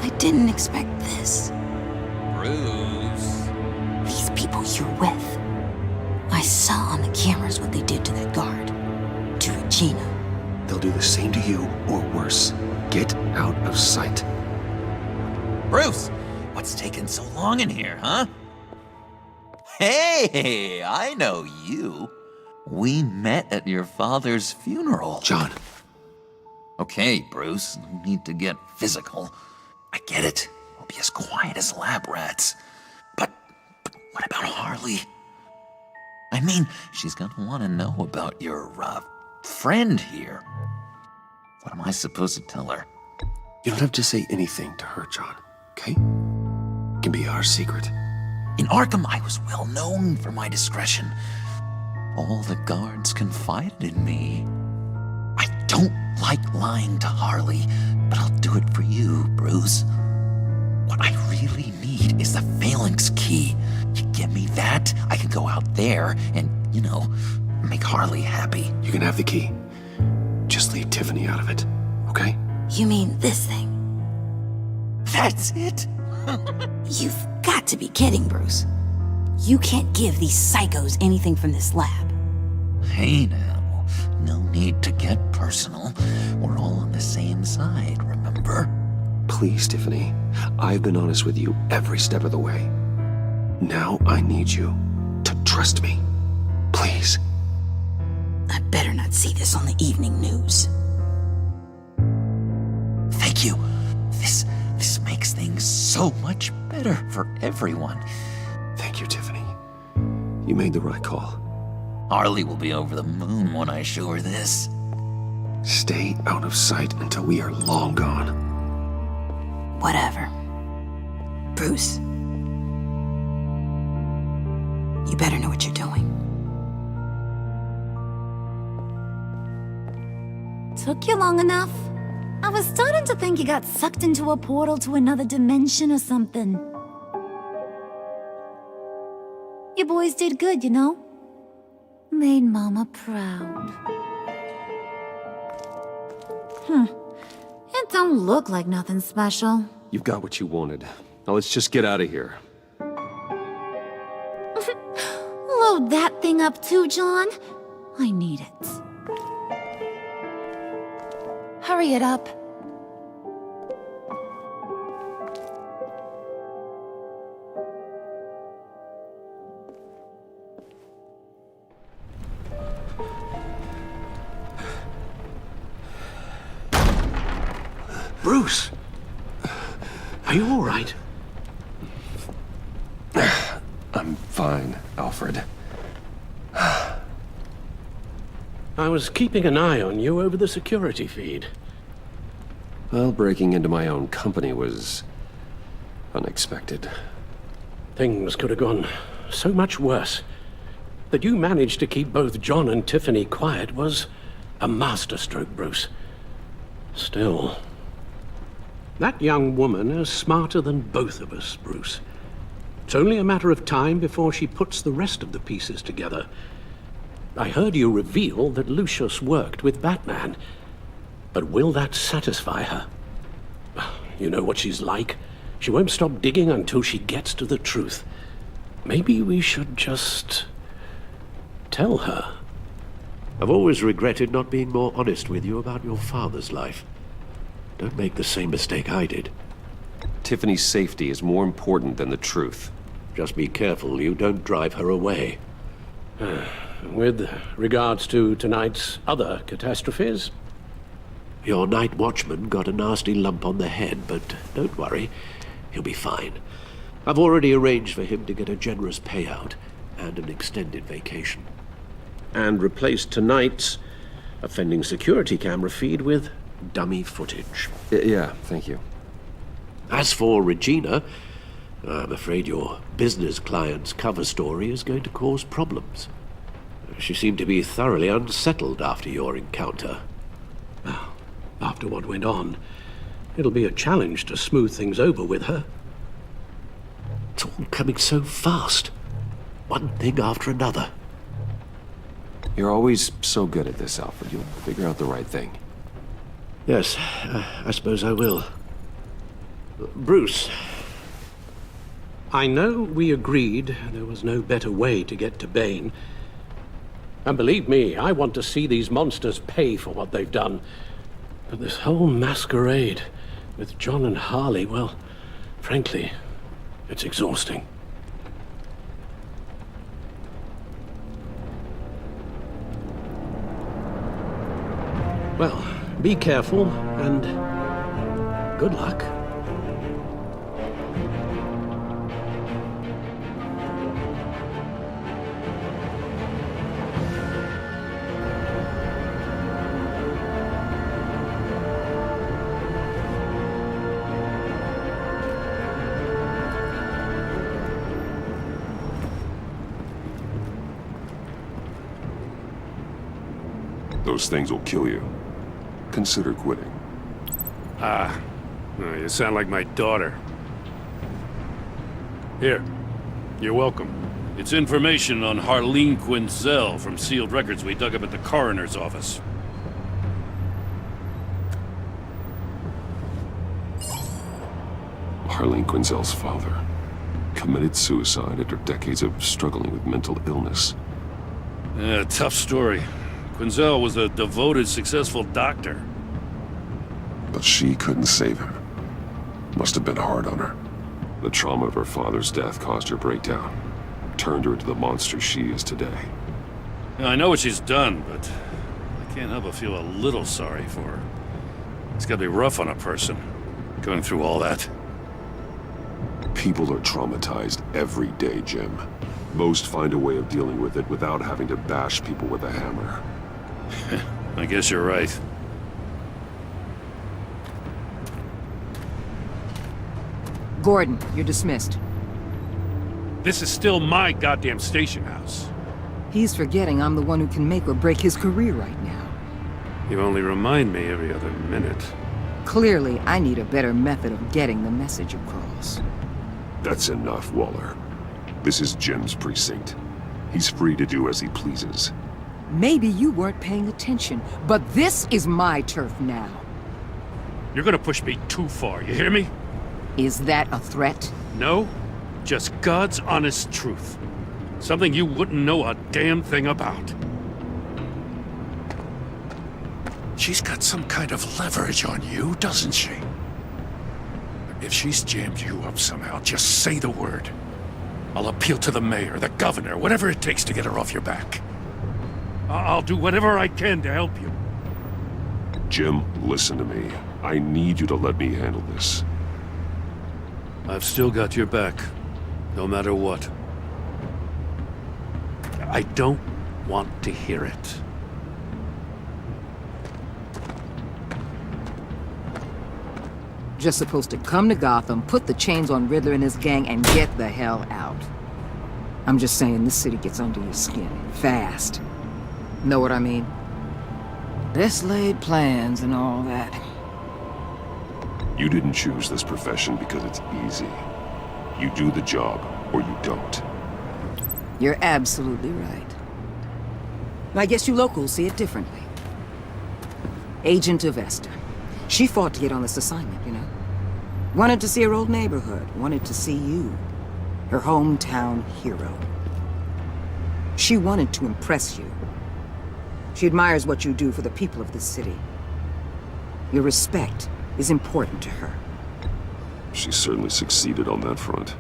I didn't expect this. Bruce. These people you're with. I saw on the cameras what they did to that guard. To Regina. They'll do the same to you, or worse. Get out of sight. Bruce, what's taking so long in here, huh? Hey, I know you. We met at your father's funeral. John. Okay, Bruce, no need to get physical. I get it. We'll be as quiet as lab rats. But what about Harley? I mean, she's gonna want to know about your, friend here. What am I supposed to tell her? You don't have to say anything to her, John, okay? It can be our secret. In Arkham, I was well known for my discretion. All the guards confided in me. I don't like lying to Harley, but I'll do it for you, Bruce. What I really need is the Phalanx key. You give me that, I can go out there and, make Harley happy. You can have the key. Just leave Tiffany out of it, okay? You mean this thing? That's it? You've got to be kidding, Bruce. You can't give these psychos anything from this lab. Hey now, no need to get personal. We're all on the same side, remember? Please, Tiffany. I've been honest with you every step of the way. Now I need you to trust me. Please. I better not see this on the evening news. Thank you. This makes things so much better for everyone. Thank you, Tiffany. You made the right call. Harley will be over the moon when I show her this. Stay out of sight until we are long gone. Whatever. Bruce. You better know what you're doing. Took you long enough? I was starting to think you got sucked into a portal to another dimension or something. You boys did good, you know? Made Mama proud. It don't look like nothing special. You've got what you wanted. Now let's just get out of here. Load that thing up too, John. I need it. Hurry it up. Bruce! Are you all right? I'm fine, Alfred. I was keeping an eye on you over the security feed. Well, breaking into my own company was unexpected. Things could have gone so much worse. That you managed to keep both John and Tiffany quiet was a masterstroke, Bruce. Still, that young woman is smarter than both of us, Bruce. It's only a matter of time before she puts the rest of the pieces together. I heard you reveal that Lucius worked with Batman. But will that satisfy her? You know what she's like. She won't stop digging until she gets to the truth. Maybe we should just tell her. I've always regretted not being more honest with you about your father's life. Don't make the same mistake I did. Tiffany's safety is more important than the truth. Just be careful you don't drive her away. With regards to tonight's other catastrophes, your night watchman got a nasty lump on the head, but don't worry, he'll be fine. I've already arranged for him to get a generous payout and an extended vacation. And replaced tonight's offending security camera feed with dummy footage. Yeah, thank you. As for Regina, I'm afraid your business client's cover story is going to cause problems. She seemed to be thoroughly unsettled after your encounter. Well, after what went on, it'll be a challenge to smooth things over with her. It's all coming so fast. One thing after another. You're always so good at this, Alfred. You'll figure out the right thing. Yes, I suppose I will. Bruce, I know we agreed there was no better way to get to Bane. And believe me, I want to see these monsters pay for what they've done. But this whole masquerade with John and Harley, well, frankly, it's exhausting. Well, be careful, and good luck. Those things will kill you. Consider quitting. You sound like my daughter. Here, you're welcome. It's information on Harleen Quinzel from sealed records we dug up at the coroner's office. Harleen Quinzel's father committed suicide after decades of struggling with mental illness. Yeah, tough story. Quinzel was a devoted, successful doctor. But she couldn't save him. Must have been hard on her. The trauma of her father's death caused her breakdown. Turned her into the monster she is today. I know what she's done, but I can't help but feel a little sorry for her. It's gotta be rough on a person, going through all that. People are traumatized every day, Jim. Most find a way of dealing with it without having to bash people with a hammer. I guess you're right. Gordon, you're dismissed. This is still my goddamn station house. He's forgetting I'm the one who can make or break his career right now. You only remind me every other minute. Clearly, I need a better method of getting the message across. That's enough, Waller. This is Jim's precinct. He's free to do as he pleases. Maybe you weren't paying attention, but this is my turf now. You're gonna push me too far, you hear me? Is that a threat? No, just God's honest truth. Something you wouldn't know a damn thing about. She's got some kind of leverage on you, doesn't she? If she's jammed you up somehow, just say the word. I'll appeal to the mayor, the governor, whatever it takes to get her off your back. I'll do whatever I can to help you. Jim, listen to me. I need you to let me handle this. I've still got your back, no matter what. I don't want to hear it. Just supposed to come to Gotham, put the chains on Riddler and his gang, and get the hell out. I'm just saying, this city gets under your skin, fast. Know what I mean? Best laid plans and all that. You didn't choose this profession because it's easy. You do the job, or you don't. You're absolutely right. I guess you locals see it differently. Agent Avesta. She fought to get on this assignment, you know? Wanted to see her old neighborhood. Wanted to see you. Her hometown hero. She wanted to impress you. She admires what you do for the people of this city. Your respect is important to her. She certainly succeeded on that front.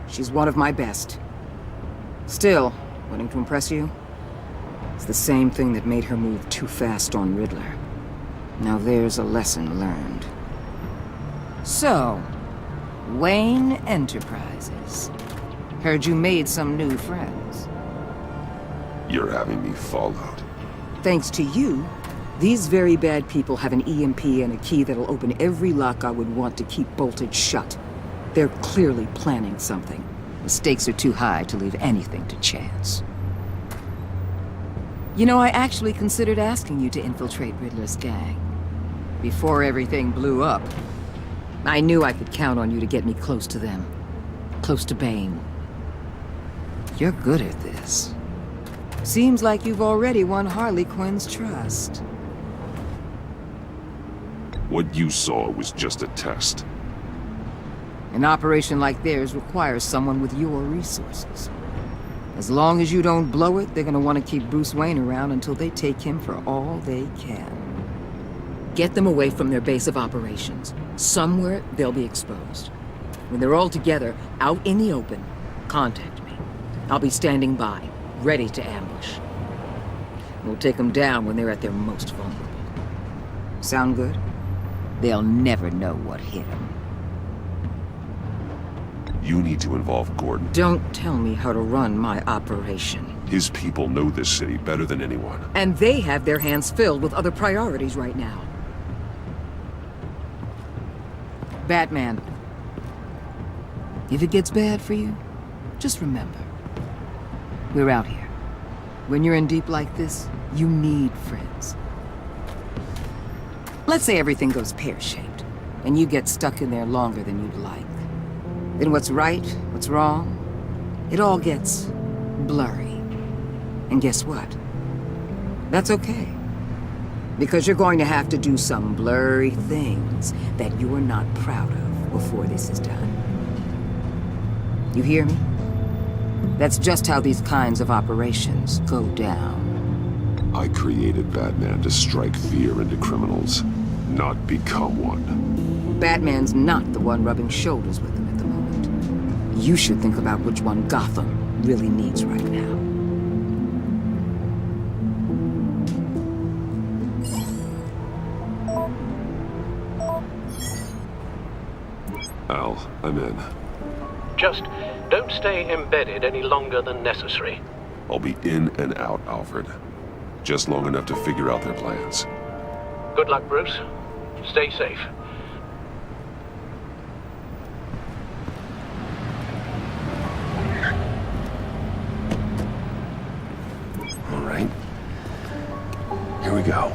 She's one of my best. Still, wanting to impress you? It's the same thing that made her move too fast on Riddler. Now there's a lesson learned. So, Wayne Enterprises. Heard you made some new friends. You're having me followed. Thanks to you, these very bad people have an EMP and a key that'll open every lock I would want to keep bolted shut. They're clearly planning something. The stakes are too high to leave anything to chance. You know, I actually considered asking you to infiltrate Riddler's gang. Before everything blew up. I knew I could count on you to get me close to them. Close to Bane. You're good at this. Seems like you've already won Harley Quinn's trust. What you saw was just a test. An operation like theirs requires someone with your resources. As long as you don't blow it, they're gonna want to keep Bruce Wayne around until they take him for all they can. Get them away from their base of operations. Somewhere they'll be exposed. When they're all together, out in the open, contact me. I'll be standing by, ready to ambush. We'll take them down when they're at their most vulnerable. Sound good? They'll never know what hit them. You need to involve Gordon. Don't tell me how to run my operation. His people know this city better than anyone. And they have their hands filled with other priorities right now. Batman. If it gets bad for you, just remember. We're out here. When you're in deep like this, you need friends. Let's say everything goes pear-shaped, and you get stuck in there longer than you'd like. Then what's right, what's wrong, it all gets blurry. And guess what? That's okay. Because you're going to have to do some blurry things that you're not proud of before this is done. You hear me? That's just how these kinds of operations go down. I created Batman to strike fear into criminals, not become one. Batman's not the one rubbing shoulders with them at the moment. You should think about which one Gotham really needs right now. Al, I'm in. Just don't stay embedded any longer than necessary. I'll be in and out, Alfred. Just long enough to figure out their plans. Good luck, Bruce. Stay safe. All right. Here we go.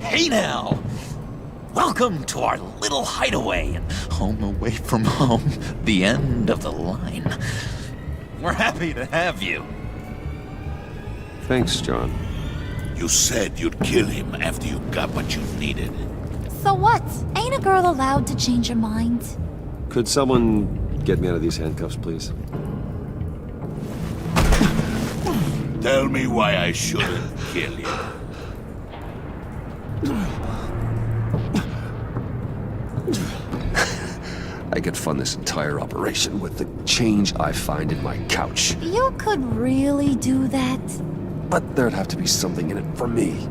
Hey now! Welcome to our little hideaway and home away from home, the end of the line. We're happy to have you. Thanks, John. You said you'd kill him after you got what you needed. So what? Ain't a girl allowed to change her mind? Could someone get me out of these handcuffs, please? Tell me why I shouldn't kill you. I could fund this entire operation with the change I find in my couch. You could really do that? But there'd have to be something in it for me.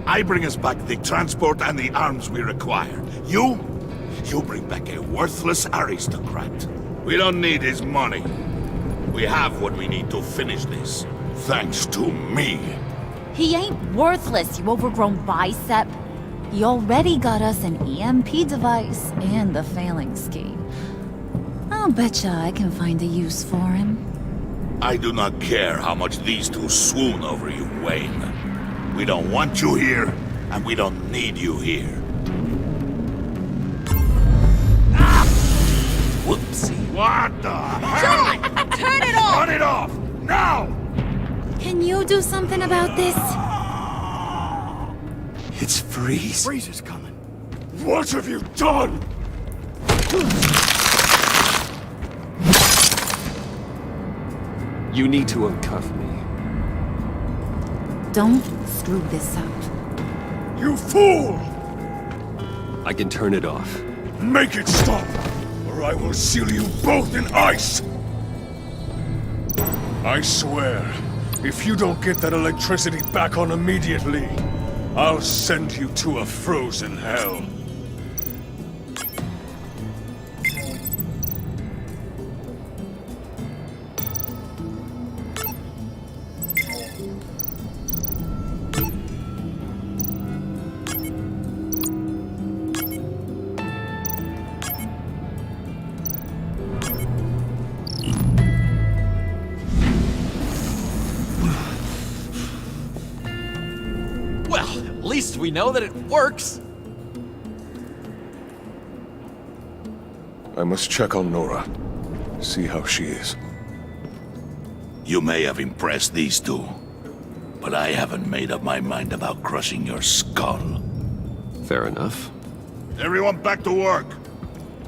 I bring us back the transport and the arms we require. You bring back a worthless aristocrat. We don't need his money. We have what we need to finish this. Thanks to me. He ain't worthless, you overgrown bicep. He already got us an EMP device and the phalanx key. I'll betcha I can find a use for him. I do not care how much these two swoon over you, Wayne. We don't want you here, and we don't need you here. Whoopsie. What the hell? John! Turn it off! Turn it off! Now! Can you do something about this? It's Freeze. Freeze is coming. What have you done? You need to uncuff me. Don't screw this up. You fool! I can turn it off. Make it stop, or I will seal you both in ice! I swear, if you don't get that electricity back on immediately, I'll send you to a frozen hell. At least we know that it works. I must check on Nora. See how she is. You may have impressed these two, but I haven't made up my mind about crushing your skull. Fair enough. Everyone back to work.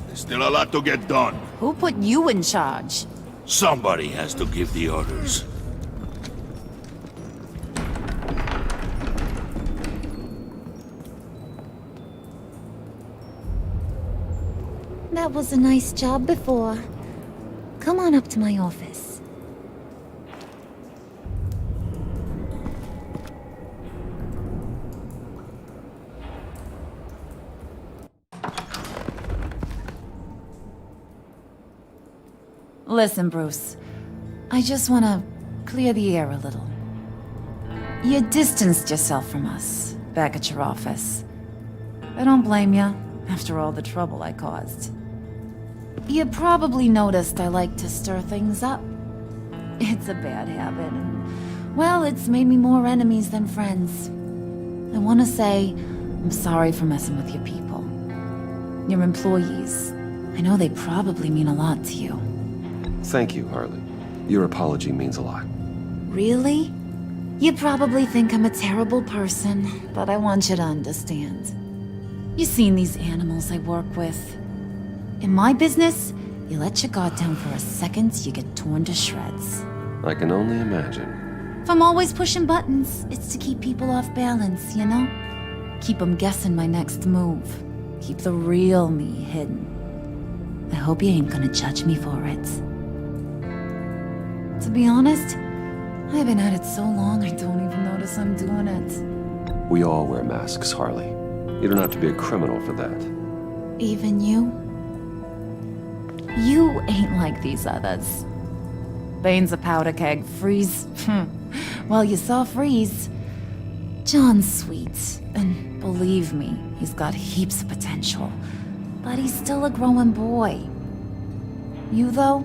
There's still a lot to get done. Who put you in charge? Somebody has to give the orders. That was a nice job before. Come on up to my office. Listen, Bruce. I just want to clear the air a little. You distanced yourself from us back at your office. I don't blame you, after all the trouble I caused. You probably noticed I like to stir things up. It's a bad habit, and, well, it's made me more enemies than friends. I want to say I'm sorry for messing with your people. Your employees. I know they probably mean a lot to you. Thank you, Harley. Your apology means a lot. Really? You probably think I'm a terrible person, but I want you to understand. You've seen these animals I work with. In my business, you let your guard down for a second, you get torn to shreds. I can only imagine. If I'm always pushing buttons, it's to keep people off balance, you know? Keep them guessing my next move. Keep the real me hidden. I hope you ain't gonna judge me for it. To be honest, I've been at it so long I don't even notice I'm doing it. We all wear masks, Harley. You don't have to be a criminal for that. Even you? You ain't like these others. Bane's a powder keg. Freeze. Well, you saw Freeze. John's sweet, and believe me, he's got heaps of potential. But he's still a growing boy. You, though,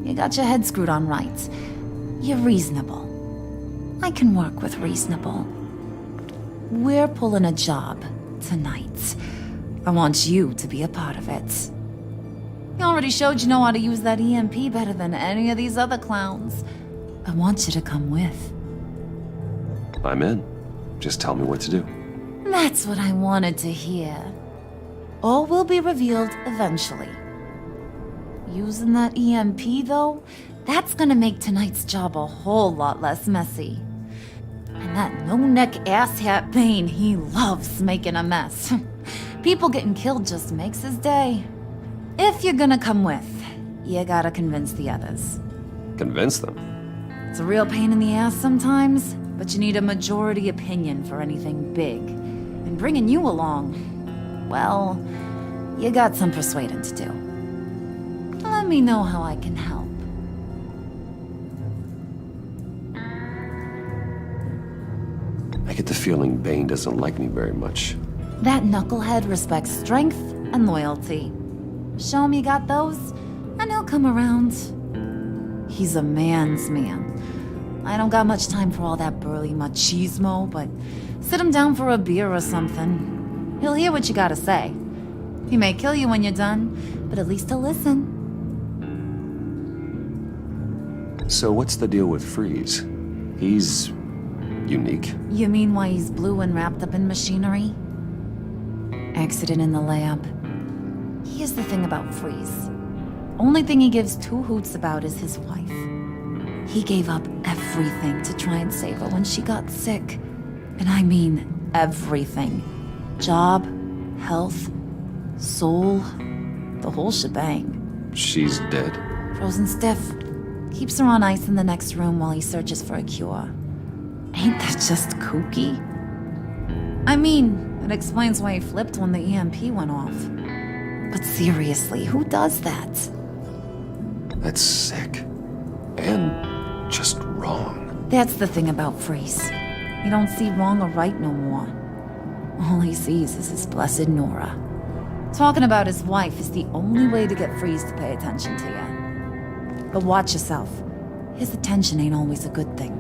you got your head screwed on right. You're reasonable. I can work with reasonable. We're pulling a job tonight. I want you to be a part of it. You already showed you know how to use that EMP better than any of these other clowns. I want you to come with. I'm in. Just tell me what to do. That's what I wanted to hear. All will be revealed eventually. Using that EMP, though, that's gonna make tonight's job a whole lot less messy. And that no-neck asshat Bane, he loves making a mess. People getting killed just makes his day. If you're gonna come with, you gotta convince the others. Convince them? It's a real pain in the ass sometimes, but you need a majority opinion for anything big. And bringing you along, well, you got some persuading to do. Let me know how I can help. I get the feeling Bane doesn't like me very much. That knucklehead respects strength and loyalty. Show him you got those, and he'll come around. He's a man's man. I don't got much time for all that burly machismo, but sit him down for a beer or something. He'll hear what you gotta say. He may kill you when you're done, but at least he'll listen. So what's the deal with Freeze? He's... unique? You mean why he's blue and wrapped up in machinery? Accident in the lab. Here's the thing about Freeze. Only thing he gives two hoots about is his wife. He gave up everything to try and save her when she got sick. And I mean everything. Job, health, soul, the whole shebang. She's dead? Frozen stiff. Keeps her on ice in the next room while he searches for a cure. Ain't that just kooky? I mean, it explains why he flipped when the EMP went off. But seriously, who does that? That's sick. And just wrong. That's the thing about Freeze. He don't see wrong or right no more. All he sees is his blessed Nora. Talking about his wife is the only way to get Freeze to pay attention to you. But watch yourself. His attention ain't always a good thing.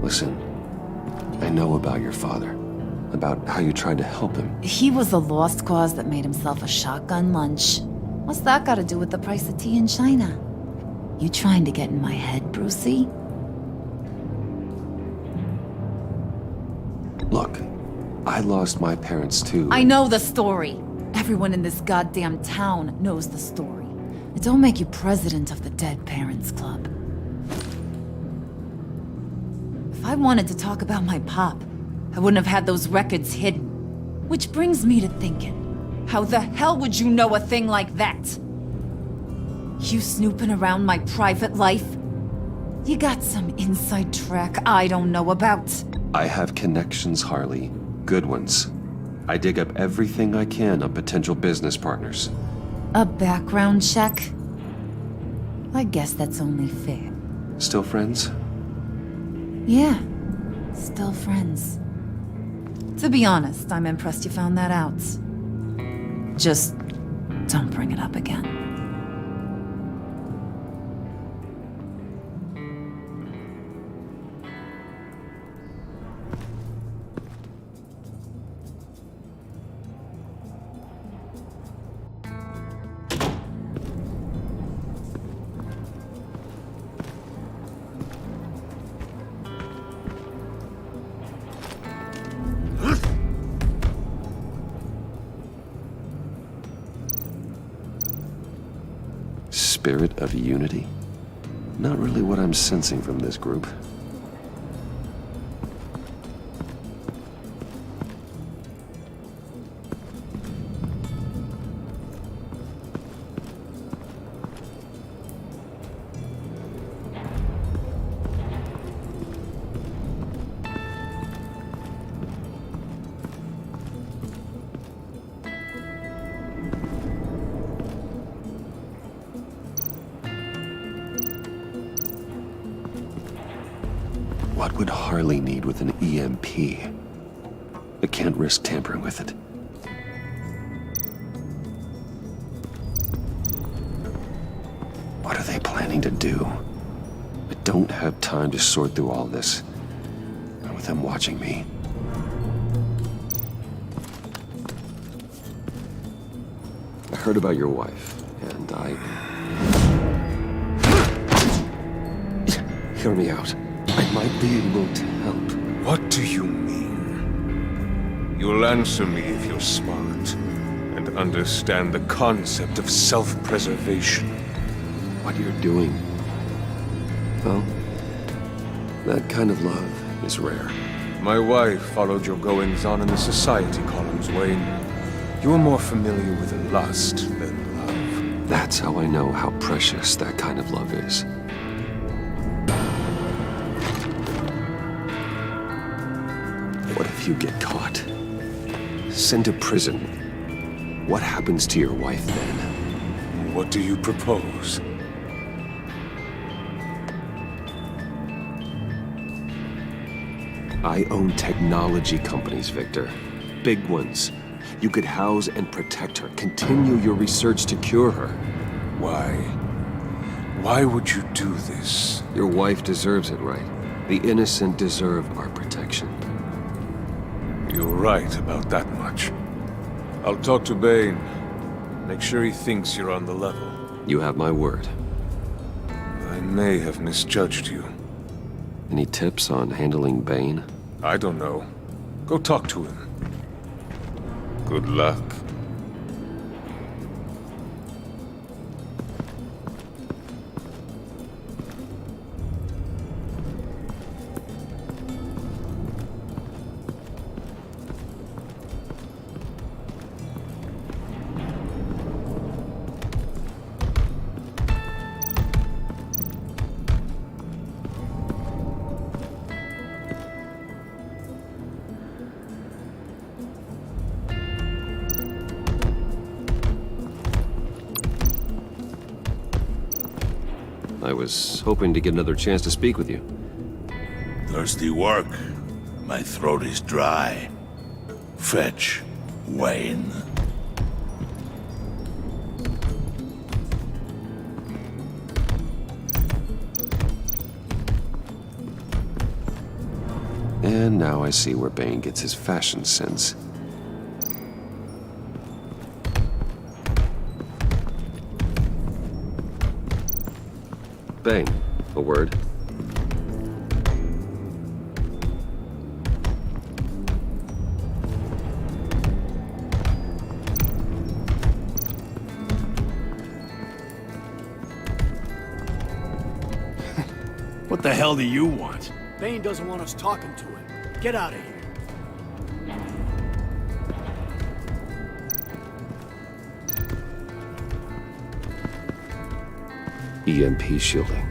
Listen, I know about your father. About how you tried to help him. He was a lost cause that made himself a shotgun lunch. What's that got to do with the price of tea in China? You trying to get in my head, Brucey? Look, I lost my parents too. I know the story. Everyone in this goddamn town knows the story. It don't make you president of the Dead Parents Club. If I wanted to talk about my pop, I wouldn't have had those records hidden. Which brings me to thinking, how the hell would you know a thing like that? You snooping around my private life? You got some inside track I don't know about. I have connections, Harley. Good ones. I dig up everything I can on potential business partners. A background check? I guess that's only fair. Still friends? Yeah, still friends. To be honest, I'm impressed you found that out. Just don't bring it up again. Spirit of unity? Not really what I'm sensing from this group. What would Harley need with an EMP? I can't risk tampering with it. What are they planning to do? I don't have time to sort through all this. Not with them watching me. I heard about your wife, and Hear me out. I might be able to help. What do you mean? You'll answer me if you're smart and understand the concept of self-preservation. What you're doing. Well, that kind of love is rare. My wife followed your goings-on in the society columns, Wayne. You are more familiar with lust than love. That's how I know how precious that kind of love is. What if you get caught? Sent to prison? What happens to your wife then? What do you propose? I own technology companies, Victor. Big ones. You could house and protect her. Continue your research to cure her. Why? Why would you do this? Your wife deserves it, right? The innocent deserve our protection. You're right about that much. I'll talk to Bane. Make sure he thinks you're on the level. You have my word. may have misjudged you. Any tips on handling Bane? I don't know. Go talk to him. Good luck. I was hoping to get another chance to speak with you. Thirsty work? My throat is dry. Fetch, Wayne. And now I see where Bane gets his fashion sense. Bane, a word. What the hell do you want? Bane doesn't want us talking to him. Get out of here. EMP shielding.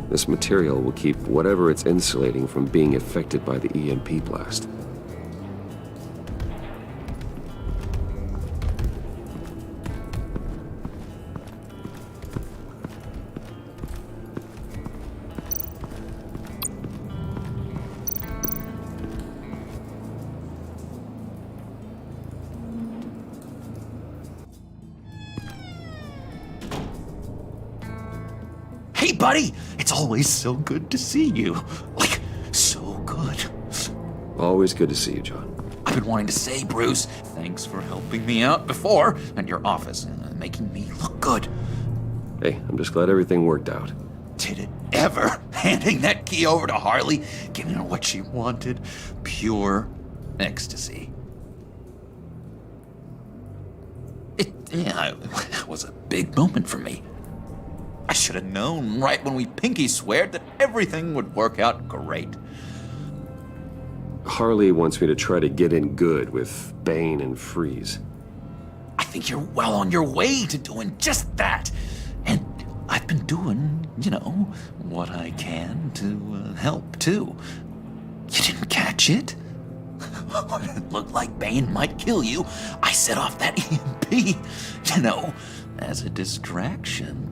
This material will keep whatever it's insulating from being affected by the EMP blast. Hey, buddy! It's always so good to see you. Like, so good. Always good to see you, John. I've been wanting to say, Bruce, thanks for helping me out before at your office and making me look good. Hey, I'm just glad everything worked out. Did it ever? Handing that key over to Harley, giving her what she wanted. Pure ecstasy. It was a big moment for me. I should have known right when we pinky sweared that everything would work out great. Harley wants me to try to get in good with Bane and Freeze. I think you're well on your way to doing just that. And I've been doing, what I can to help, too. You didn't catch it? When it looked like Bane might kill you, I set off that EMP, as a distraction.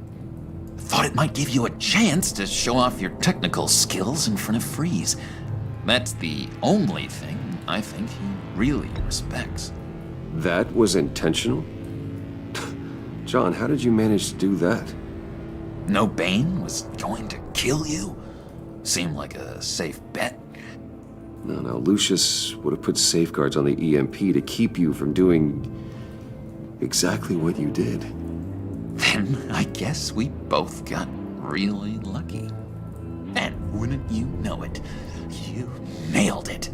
Thought it might give you a chance to show off your technical skills in front of Freeze. That's the only thing I think he really respects. That was intentional? John, how did you manage to do that? No, Bane was going to kill you? Seemed like a safe bet. No, Lucius would have put safeguards on the EMP to keep you from doing exactly what you did. Then I guess we both got really lucky. And wouldn't you know it, you nailed it.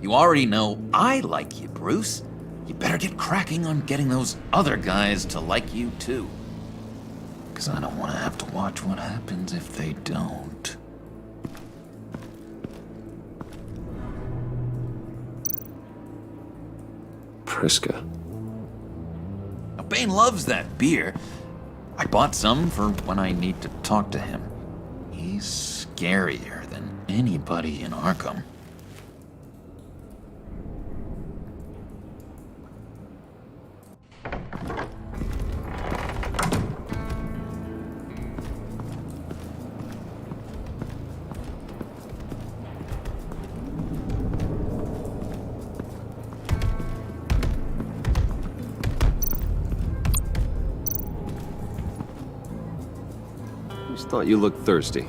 You already know I like you, Bruce. You better get cracking on getting those other guys to like you too. 'Cause I don't want to have to watch what happens if they don't. Priska. Bane loves that beer. I bought some for when I need to talk to him. He's scarier than anybody in Arkham. Just thought you looked thirsty.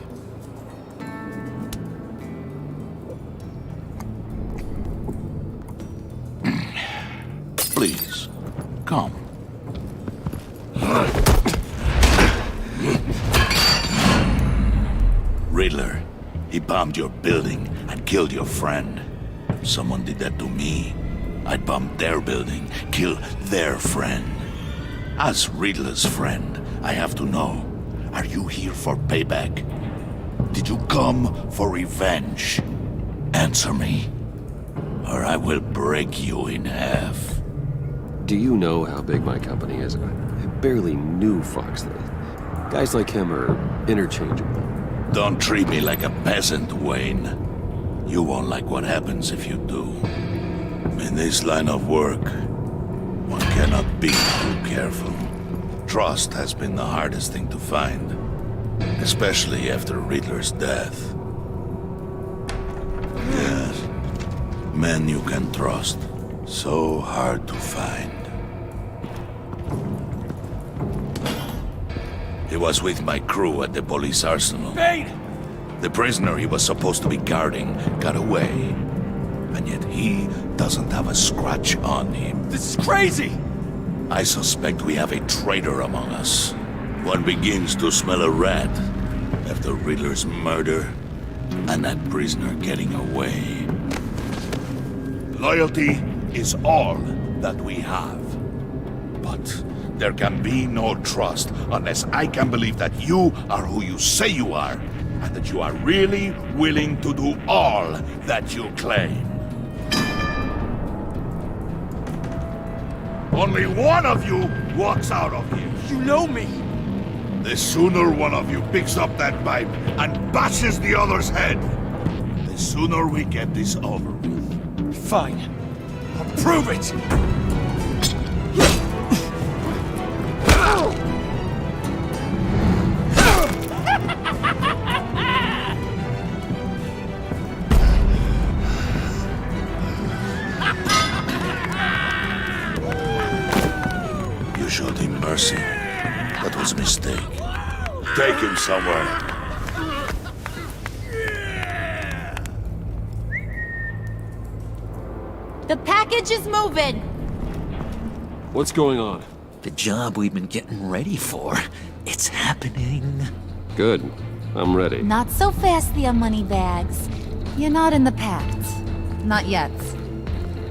Please, come. Riddler. He bombed your building and killed your friend. If someone did that to me, I'd bomb their building, kill their friend. As Riddler's friend, I have to know, are you here for payback? Did you come for revenge? Answer me, or I will break you in half. Do you know how big my company is? I barely knew Fox. Guys like him are interchangeable. Don't treat me like a peasant, Wayne. You won't like what happens if you do. In this line of work, one cannot be too careful. Trust has been the hardest thing to find, especially after Riddler's death. Yes, men you can trust, so hard to find. He was with my crew at the police arsenal. Bane! The prisoner he was supposed to be guarding got away. And yet he doesn't have a scratch on him. This is crazy! I suspect we have a traitor among us. One begins to smell a rat after Riddler's murder and that prisoner getting away. Loyalty is all that we have. But there can be no trust unless I can believe that you are who you say you are, and that you are really willing to do all that you claim. Only one of you walks out of here. You know me! The sooner one of you picks up that pipe and bashes the other's head, the sooner we get this over with. Fine. I'll prove it! You showed him mercy. That was a mistake. Take him somewhere. The package is moving! What's going on? The job we've been getting ready for. It's happening. Good. I'm ready. Not so fast, the money bags. You're not in the pact. Not yet.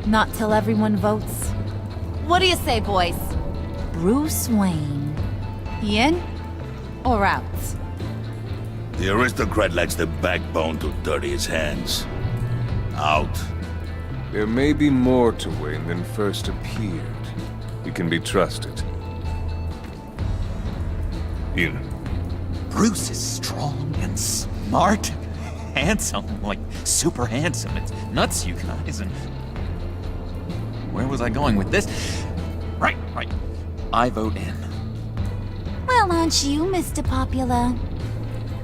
Not till everyone votes. What do you say, boys? Bruce Wayne. In or out? The aristocrat lacks the backbone to dirty his hands. Out. There may be more to Wayne than first appeared. He can be trusted. In. Bruce is strong and smart, handsome, like super handsome. It's nuts, you guys. And where was I going with this? Right. I vote in. Well, aren't you, Mr. Popular?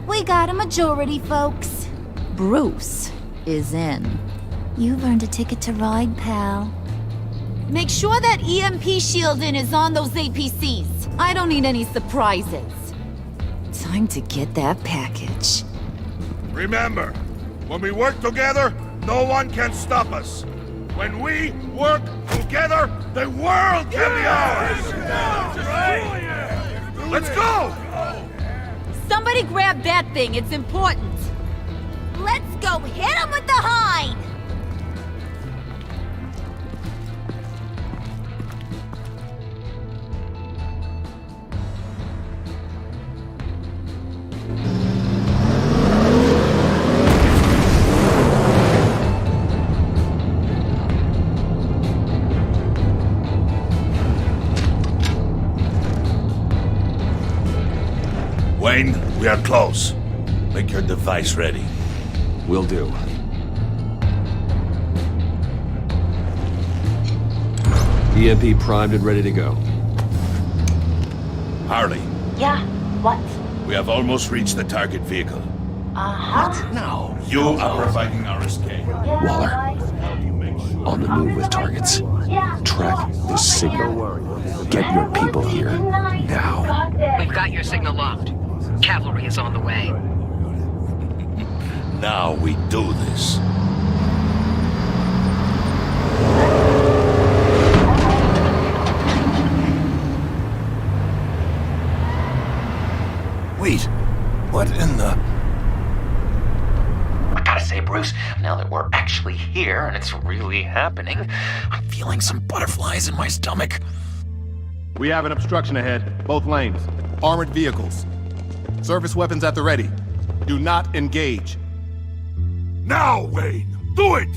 We got a majority, folks. Bruce is in. You've earned a ticket to ride, pal. Make sure that EMP shielding is on those APCs. I don't need any surprises. Time to get that package. Remember, when we work together, no one can stop us. When we work together, the world can be ours! Let's go! Somebody grab that thing, it's important. Let's go hit him with the hind! Wayne, we are close. Make your device ready. Will do. EMP primed and ready to go. Harley, Yeah, what? we have almost reached the target vehicle. Uh-huh. Now, you are providing our escape. Waller, on the move with targets. Track the signal. Get your people here, now. We've got your signal locked. Cavalry is on the way. Now we do this. Wait, what in the... Hey, Bruce, now that we're actually here and it's really happening, I'm feeling some butterflies in my stomach. We have an obstruction ahead, both lanes. Armored vehicles. Service weapons at the ready. Do not engage. Now, Wayne! Do it!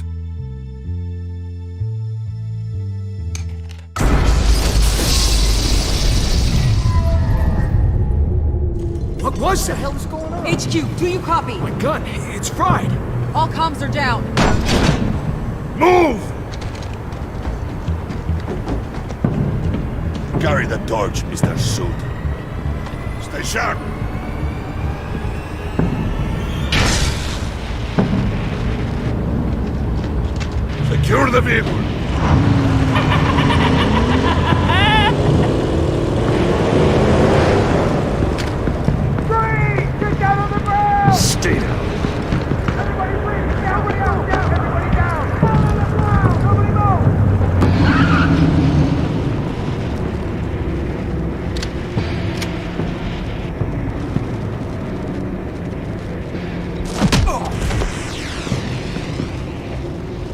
What was that? What the hell is going on? HQ, do you copy? My gun, it's fried. All comms are down. Move! Carry the torch, Mr. Suit. Stay sharp. Secure the vehicle. Stay down.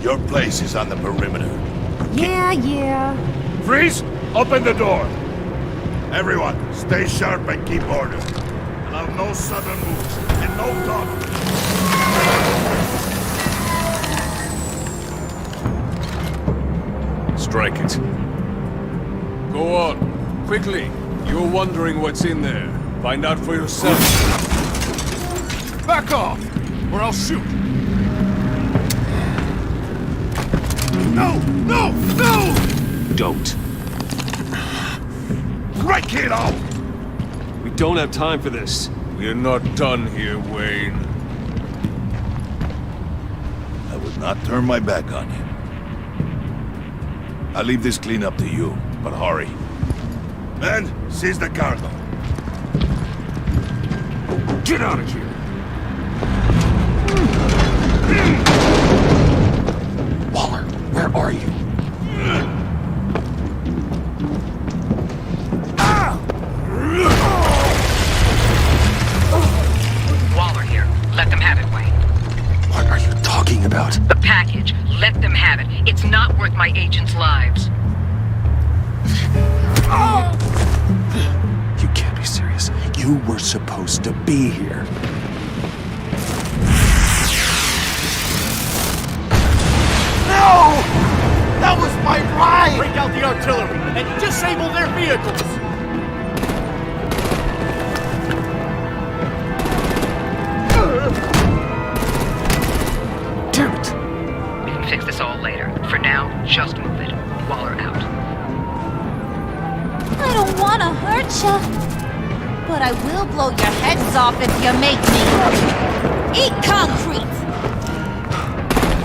Your place is on the perimeter. Yeah. Freeze! Open the door! Everyone, stay sharp and keep order. Allow no sudden moves and no talk. Strike it. Go on. Quickly. You're wondering what's in there. Find out for yourself. Back off, or I'll shoot. No! No! No! Don't. Break it out! We don't have time for this. We're not done here, Wayne. I would not turn my back on you. I'll leave this cleanup to you, but hurry. Men, seize the cargo. Get out of here! Waller, where are you? Waller here. Let them have it, Wayne. What are you talking about? The package. Let them have it. It's not worth my agents' lives. You can't be serious. You were supposed to be here. No! That was my ride! Break out the artillery and disable their vehicles! Damn it! We can fix this all later. For now, just move it. Waller out. I don't want to hurt ya, but I will blow your heads off if you make me. Eat concrete!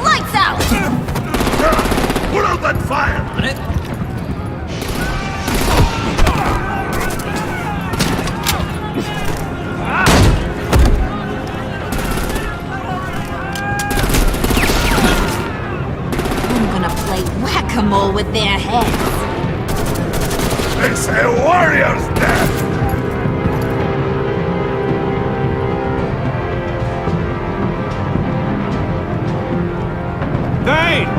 Lights out! Put out that fire! On it? I'm gonna play whack-a-mole with their heads. It's a warrior's death! Thane!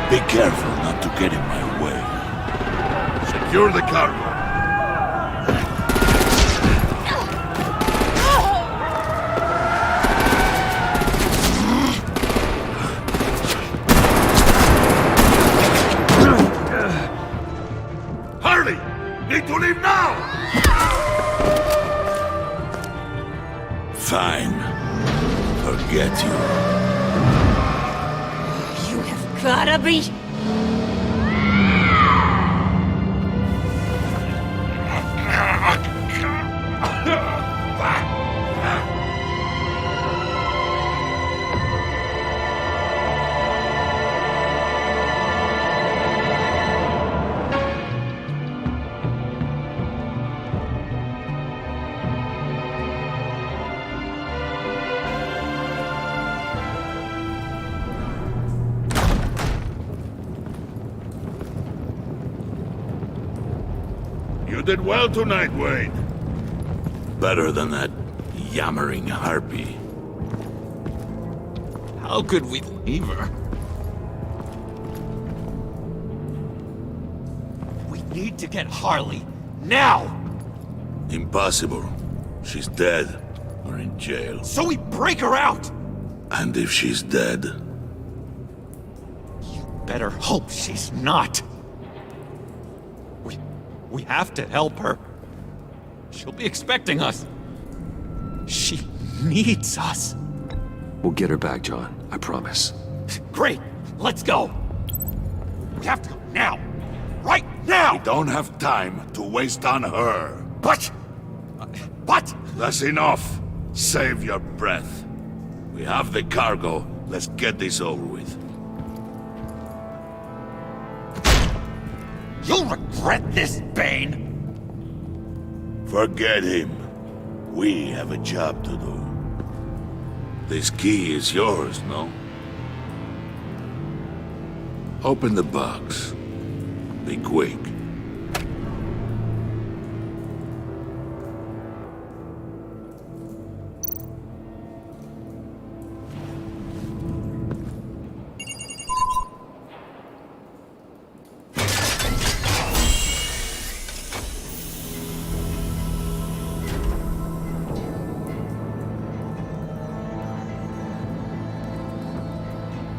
Be careful not to get in my way. Secure the cargo. Hurry! Need to leave now! Fine. Forget you. You have gotta be... did well tonight, Wade. Better than that yammering harpy. How could we leave her? We need to get Harley. Now! Impossible. She's dead or in jail. So we break her out! And if she's dead? Better hope she's not. We have to help her. She'll be expecting us. She needs us. We'll get her back, John. I promise. Great. Let's go. We have to go now. Right now! We don't have time to waste on her. But... That's enough. Save your breath. We have the cargo. Let's get this over with. You'll regret this, Bane! Forget him. We have a job to do. This key is yours, no? Open the box. Be quick.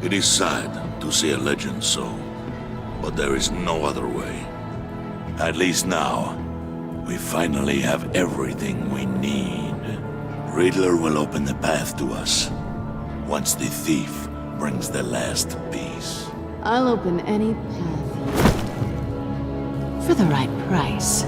It is sad to see a legend so, but there is no other way. At least now, we finally have everything we need. Riddler will open the path to us, once the thief brings the last piece. I'll open any path for the right price.